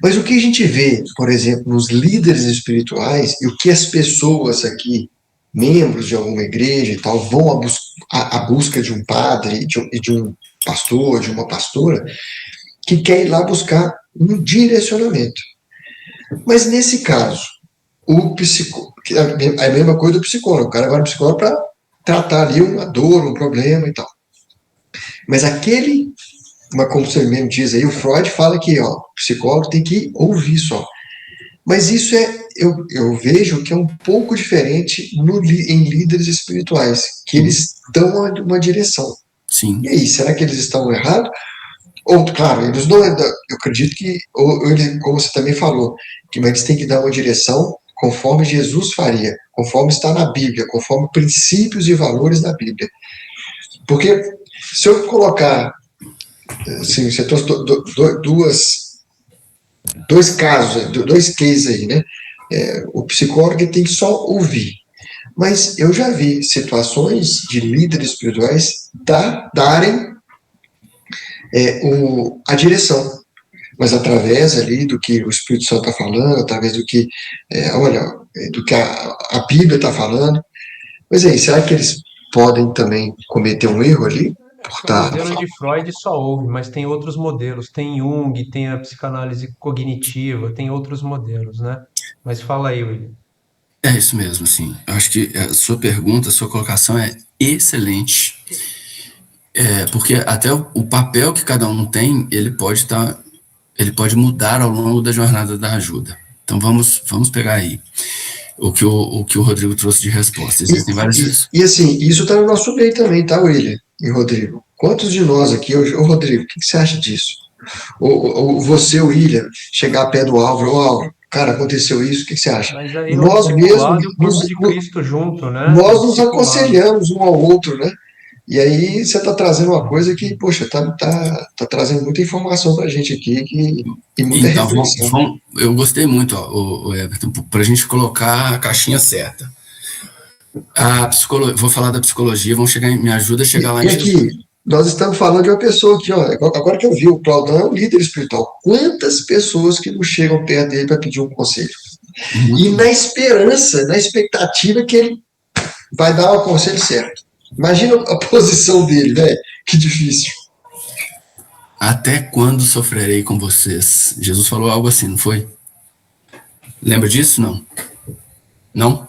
Mas o que a gente vê, por exemplo, nos líderes espirituais, e o que as pessoas aqui, membros de alguma igreja e tal, vão à busca de um padre, de um pastor, de uma pastora, que quer ir lá buscar um direcionamento. Mas nesse caso, é a mesma coisa do psicólogo. O cara vai no psicólogo para tratar ali uma dor, um problema e tal. Mas como você mesmo diz aí, o Freud fala que o psicólogo tem que ouvir só. Mas isso eu vejo que é um pouco diferente em líderes espirituais, que eles dão uma direção. Sim. E aí, será que eles estão errados? Ou, claro, eles não. Eu acredito que, como você também falou, que eles têm que dar uma direção conforme Jesus faria, conforme está na Bíblia, conforme princípios e valores da Bíblia. Porque se eu colocar, assim, você trouxe dois cases aí, né? O psicólogo tem que só ouvir. Mas eu já vi situações de líderes espirituais darem a direção, mas através ali do que o Espírito Santo está falando, através do que, do que a Bíblia está falando. Mas aí, será que eles podem também cometer um erro ali? O modelo de Freud só ouve, mas tem outros modelos. Tem Jung, tem a psicanálise cognitiva, tem outros modelos, né? Mas fala aí, William. É isso mesmo, sim. Eu acho que a sua pergunta, a sua colocação é excelente. Porque até o papel que cada um tem, ele pode mudar ao longo da jornada da ajuda. Então vamos pegar aí o que o Rodrigo trouxe de resposta. Existem várias... E assim, isso está no nosso meio também, tá, William e Rodrigo? Quantos de nós aqui, Rodrigo, o que você acha disso? Ou você, William, chegar a pé do Álvaro, Álvaro, cara, aconteceu isso, o que você acha? Mas aí Nós mesmos, o corpo de Cristo junto, né? nós nos aconselhamos um ao outro, né? E aí você está trazendo uma coisa que, poxa, tá trazendo muita informação para a gente aqui e muita reflexão. Eu gostei muito, o Everton, para a gente colocar a caixinha certa. Vou falar da psicologia, me ajuda a chegar lá em Jesus. E aqui, nós estamos falando de uma pessoa aqui, agora que eu vi, o Claudão é um líder espiritual. Quantas pessoas que não chegam perto dele para pedir um conselho? E na esperança, na expectativa que ele vai dar o conselho certo. Imagina a posição dele, velho. Que difícil. Até quando sofrerei com vocês? Jesus falou algo assim, não foi? Lembra disso? Não? Não?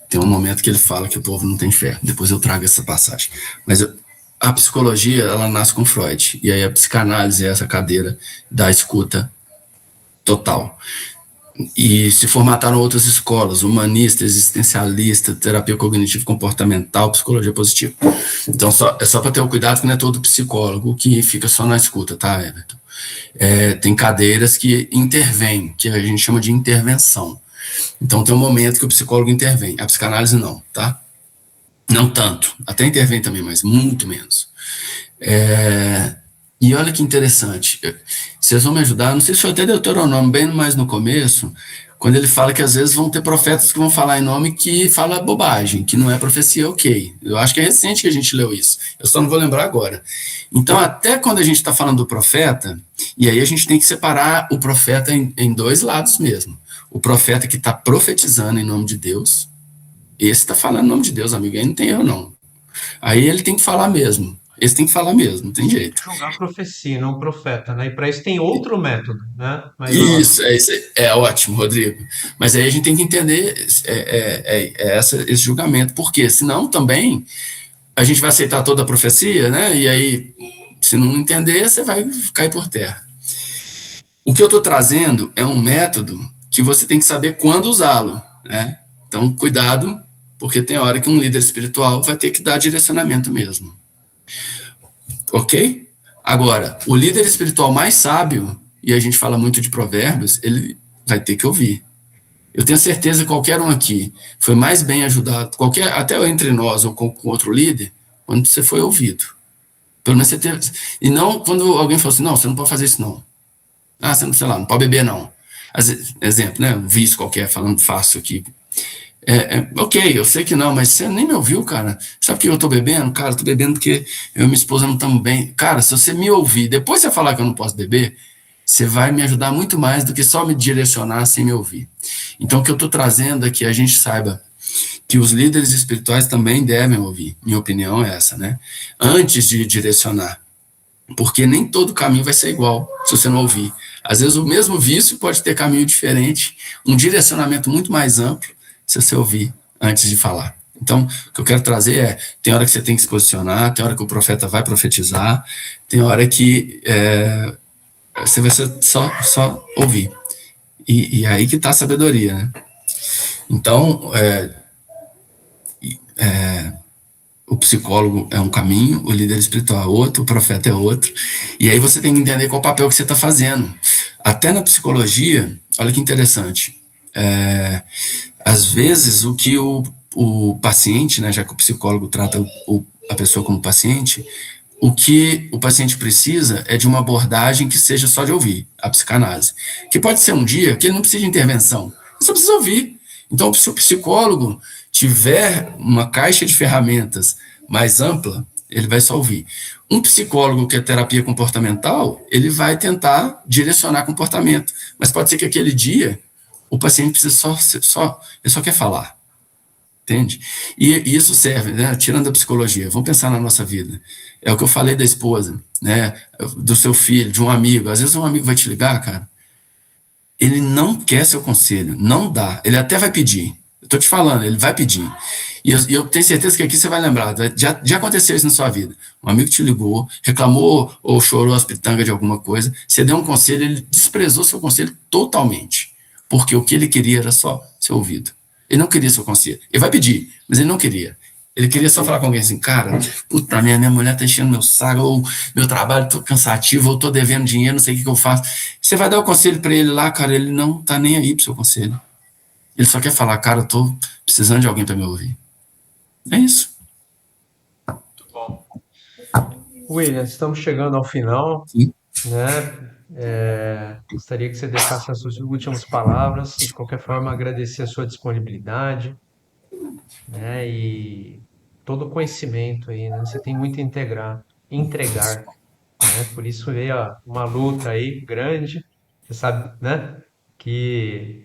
Tem um momento que ele fala que o povo não tem fé. Depois eu trago essa passagem. Mas a psicologia, ela nasce com Freud. E aí a psicanálise é essa cadeira da escuta total. E se formataram outras escolas, humanista, existencialista, terapia cognitivo-comportamental, psicologia positiva. Então, é só para ter o cuidado que não é todo psicólogo que fica só na escuta, tá, Everton? Tem cadeiras que intervêm, que a gente chama de intervenção. Então, tem um momento que o psicólogo intervém. A psicanálise não, tá? Não tanto. Até intervém também, mas muito menos. E olha que interessante, vocês vão me ajudar, não sei se foi até Deuteronômio, bem mais no começo, quando ele fala que às vezes vão ter profetas que vão falar em nome que fala bobagem, que não é profecia, ok. Eu acho que é recente que a gente leu isso, eu só não vou lembrar agora. Então, até quando a gente está falando do profeta, e aí a gente tem que separar o profeta em dois lados mesmo. O profeta que está profetizando em nome de Deus, esse está falando em nome de Deus, amigo, aí não tem erro não. Aí ele tem que falar mesmo. Esse tem que falar mesmo, não tem jeito. Jogar profecia, não profeta, né? E para isso tem outro método, né? Mas, isso é ótimo, Rodrigo. Mas aí a gente tem que entender esse julgamento, porque senão também a gente vai aceitar toda a profecia, né? E aí, se não entender, você vai cair por terra. O que eu estou trazendo é um método que você tem que saber quando usá-lo, né? Então, cuidado, porque tem hora que um líder espiritual vai ter que dar direcionamento mesmo. Ok? Agora, o líder espiritual mais sábio, e a gente fala muito de provérbios, ele vai ter que ouvir. Eu tenho certeza que qualquer um aqui foi mais bem ajudado, até entre nós ou com outro líder, quando você foi ouvido. Pelo menos você teve. E não quando alguém falou assim, não, você não pode fazer isso não. Você não, sei lá, não pode beber não. Exemplo, né? Um vício qualquer, falando fácil aqui. Ok, eu sei que não, mas você nem me ouviu, cara. Sabe por que eu tô bebendo? Cara, eu tô bebendo porque eu e minha esposa não estamos bem. Cara, se você me ouvir, depois você falar que eu não posso beber, você vai me ajudar muito mais do que só me direcionar sem me ouvir. Então, o que eu tô trazendo é que a gente saiba que os líderes espirituais também devem ouvir. Minha opinião é essa, né? Antes de direcionar. Porque nem todo caminho vai ser igual, se você não ouvir. Às vezes o mesmo vício pode ter caminho diferente, um direcionamento muito mais amplo, se você ouvir antes de falar. Então, o que eu quero trazer tem hora que você tem que se posicionar, tem hora que o profeta vai profetizar, tem hora que você vai só ouvir. E aí que está a sabedoria, né? Então, o psicólogo é um caminho, o líder espiritual é outro, o profeta é outro, e aí você tem que entender qual o papel que você está fazendo. Até na psicologia, olha que interessante, às vezes o que o paciente, né, já que o psicólogo trata a pessoa como paciente, o que o paciente precisa é de uma abordagem que seja só de ouvir, a psicanálise. Que pode ser um dia que ele não precisa de intervenção, ele só precisa ouvir. Então, se o psicólogo tiver uma caixa de ferramentas mais ampla, ele vai só ouvir. Um psicólogo que é terapia comportamental, ele vai tentar direcionar comportamento. Mas pode ser que aquele dia o paciente precisa ele só quer falar. Entende? E isso serve, né? Tirando a psicologia, vamos pensar na nossa vida. É o que eu falei da esposa, né? Do seu filho, de um amigo. Às vezes um amigo vai te ligar, cara, ele não quer seu conselho, não dá. Ele até vai pedir. Eu tô te falando, ele vai pedir. E eu tenho certeza que aqui você vai lembrar, já aconteceu isso na sua vida. Um amigo te ligou, reclamou ou chorou as pitangas de alguma coisa, você deu um conselho, ele desprezou seu conselho totalmente. Porque o que ele queria era só ser ouvido. Ele não queria seu conselho. Ele vai pedir, mas ele não queria. Ele queria só falar com alguém assim, cara, puta, minha mulher tá enchendo meu saco, ou meu trabalho tô cansativo, ou tô devendo dinheiro, não sei o que eu faço. Você vai dar o conselho pra ele lá, cara, ele não tá nem aí pro seu conselho. Ele só quer falar, cara, eu tô precisando de alguém pra me ouvir. É isso. Muito bom. William, estamos chegando ao final, Sim. né? Gostaria que você deixasse as suas últimas palavras. De qualquer forma, agradecer a sua disponibilidade, né? E todo o conhecimento aí, né? Você tem muito a entregar, né? Por isso veio uma luta aí grande, você sabe, né? Que,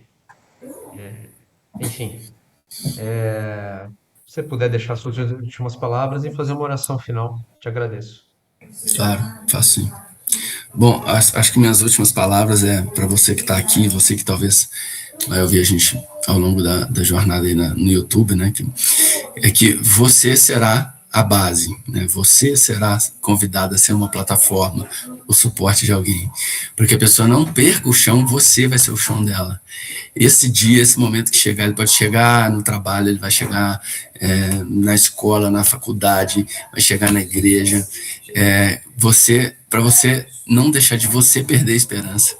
enfim, se você puder deixar suas últimas palavras e fazer uma oração final, te agradeço. Claro, faço sim. Bom, acho que minhas últimas palavras é para você que está aqui, você que talvez vai ouvir a gente ao longo da jornada aí no YouTube, né? Que você será a base, né? Você será convidado a ser uma plataforma, o suporte de alguém. Para que a pessoa não perca o chão, você vai ser o chão dela. Esse dia, esse momento que chegar, ele pode chegar no trabalho, ele vai chegar na escola, na faculdade, vai chegar na igreja. Para você não deixar de você perder a esperança.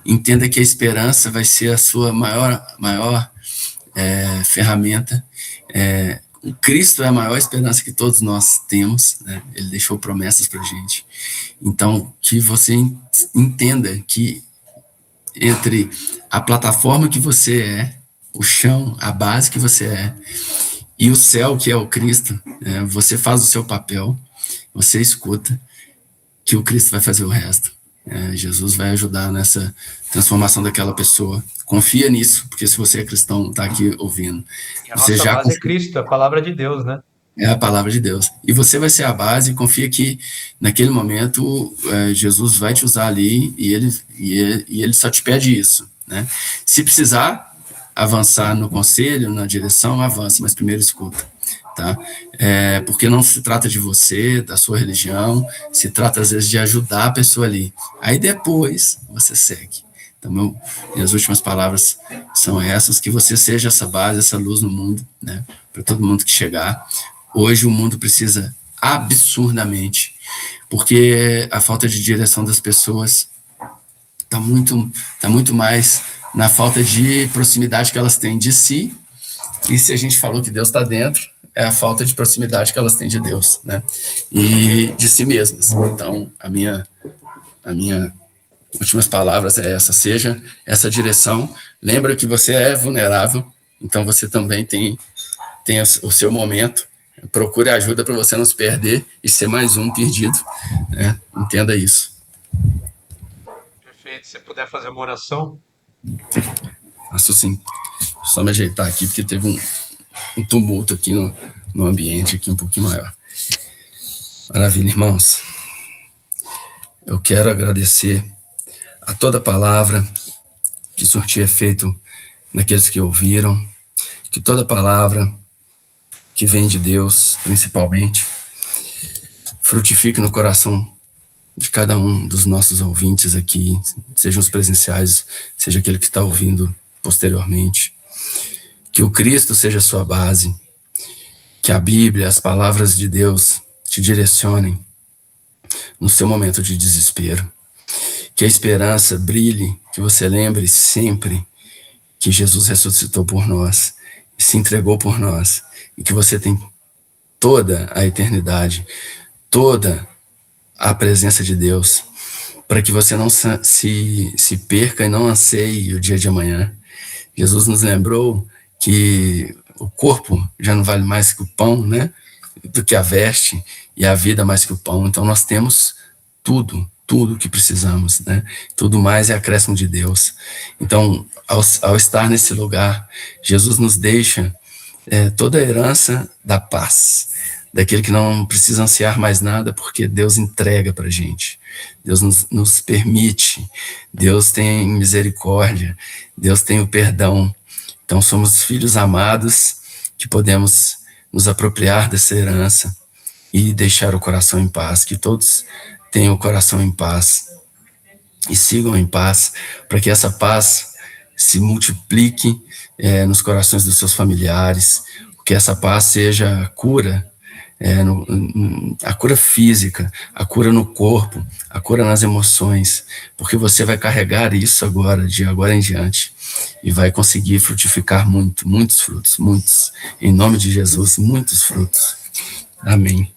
Entenda que a esperança vai ser a sua maior ferramenta. O Cristo é a maior esperança que todos nós temos, né? Ele deixou promessas para a gente. Então, que você entenda que entre a plataforma que você é, o chão, a base que você é, e o céu, que é o Cristo, você faz o seu papel, você escuta, que o Cristo vai fazer o resto. Jesus vai ajudar nessa transformação daquela pessoa. Confia nisso, porque se você é cristão, está aqui ouvindo. A nossa base é Cristo, a palavra de Deus, né? É a palavra de Deus. E você vai ser a base, confia que naquele momento Jesus vai te usar ali e ele só te pede isso, né? Se precisar avançar no conselho, na direção, avança, mas primeiro escuta, tá? Porque não se trata de você, da sua religião, se trata às vezes de ajudar a pessoa ali. Aí depois você segue. Então, minhas últimas palavras são essas, que você seja essa base, essa luz no mundo, né? Para todo mundo que chegar. Hoje o mundo precisa absurdamente, porque a falta de direção das pessoas está muito mais na falta de proximidade que elas têm de si, e se a gente falou que Deus está dentro, é a falta de proximidade que elas têm de Deus, né? E de si mesmas. Então, a minha últimas palavras é essa, seja essa direção. Lembra que você é vulnerável, Então você também tem o seu momento. Procure ajuda para você não se perder e ser mais um perdido, né? Entenda isso. Perfeito. Se você puder fazer uma oração. Faço sim. Só me ajeitar aqui, porque teve um tumulto aqui no ambiente, aqui um pouquinho maior. Maravilha, irmãos. Eu quero agradecer a toda palavra que surtiu efeito naqueles que ouviram, que toda palavra que vem de Deus, principalmente, frutifique no coração de cada um dos nossos ouvintes aqui, sejam os presenciais, seja aquele que está ouvindo posteriormente. Que o Cristo seja a sua base, que a Bíblia, as palavras de Deus te direcionem no seu momento de desespero. Que a esperança brilhe, que você lembre sempre que Jesus ressuscitou por nós e se entregou por nós, e que você tem toda a eternidade, toda a presença de Deus, para que você não se perca e não anseie o dia de amanhã. Jesus nos lembrou que o corpo já não vale mais que o pão, né? Do que a veste, e a vida mais que o pão. Então nós temos tudo que precisamos, né? Tudo mais é acréscimo de Deus. Então, ao estar nesse lugar, Jesus nos deixa toda a herança da paz, daquele que não precisa ansiar mais nada, porque Deus entrega para a gente. Deus nos permite, Deus tem misericórdia, Deus tem o perdão. Então somos filhos amados que podemos nos apropriar dessa herança e deixar o coração em paz, que todos tenham o coração em paz e sigam em paz, para que essa paz se multiplique nos corações dos seus familiares, que essa paz seja a cura, a cura física, a cura no corpo, a cura nas emoções, porque você vai carregar isso agora, de agora em diante, e vai conseguir frutificar muitos frutos, muitos, em nome de Jesus, muitos frutos. Amém.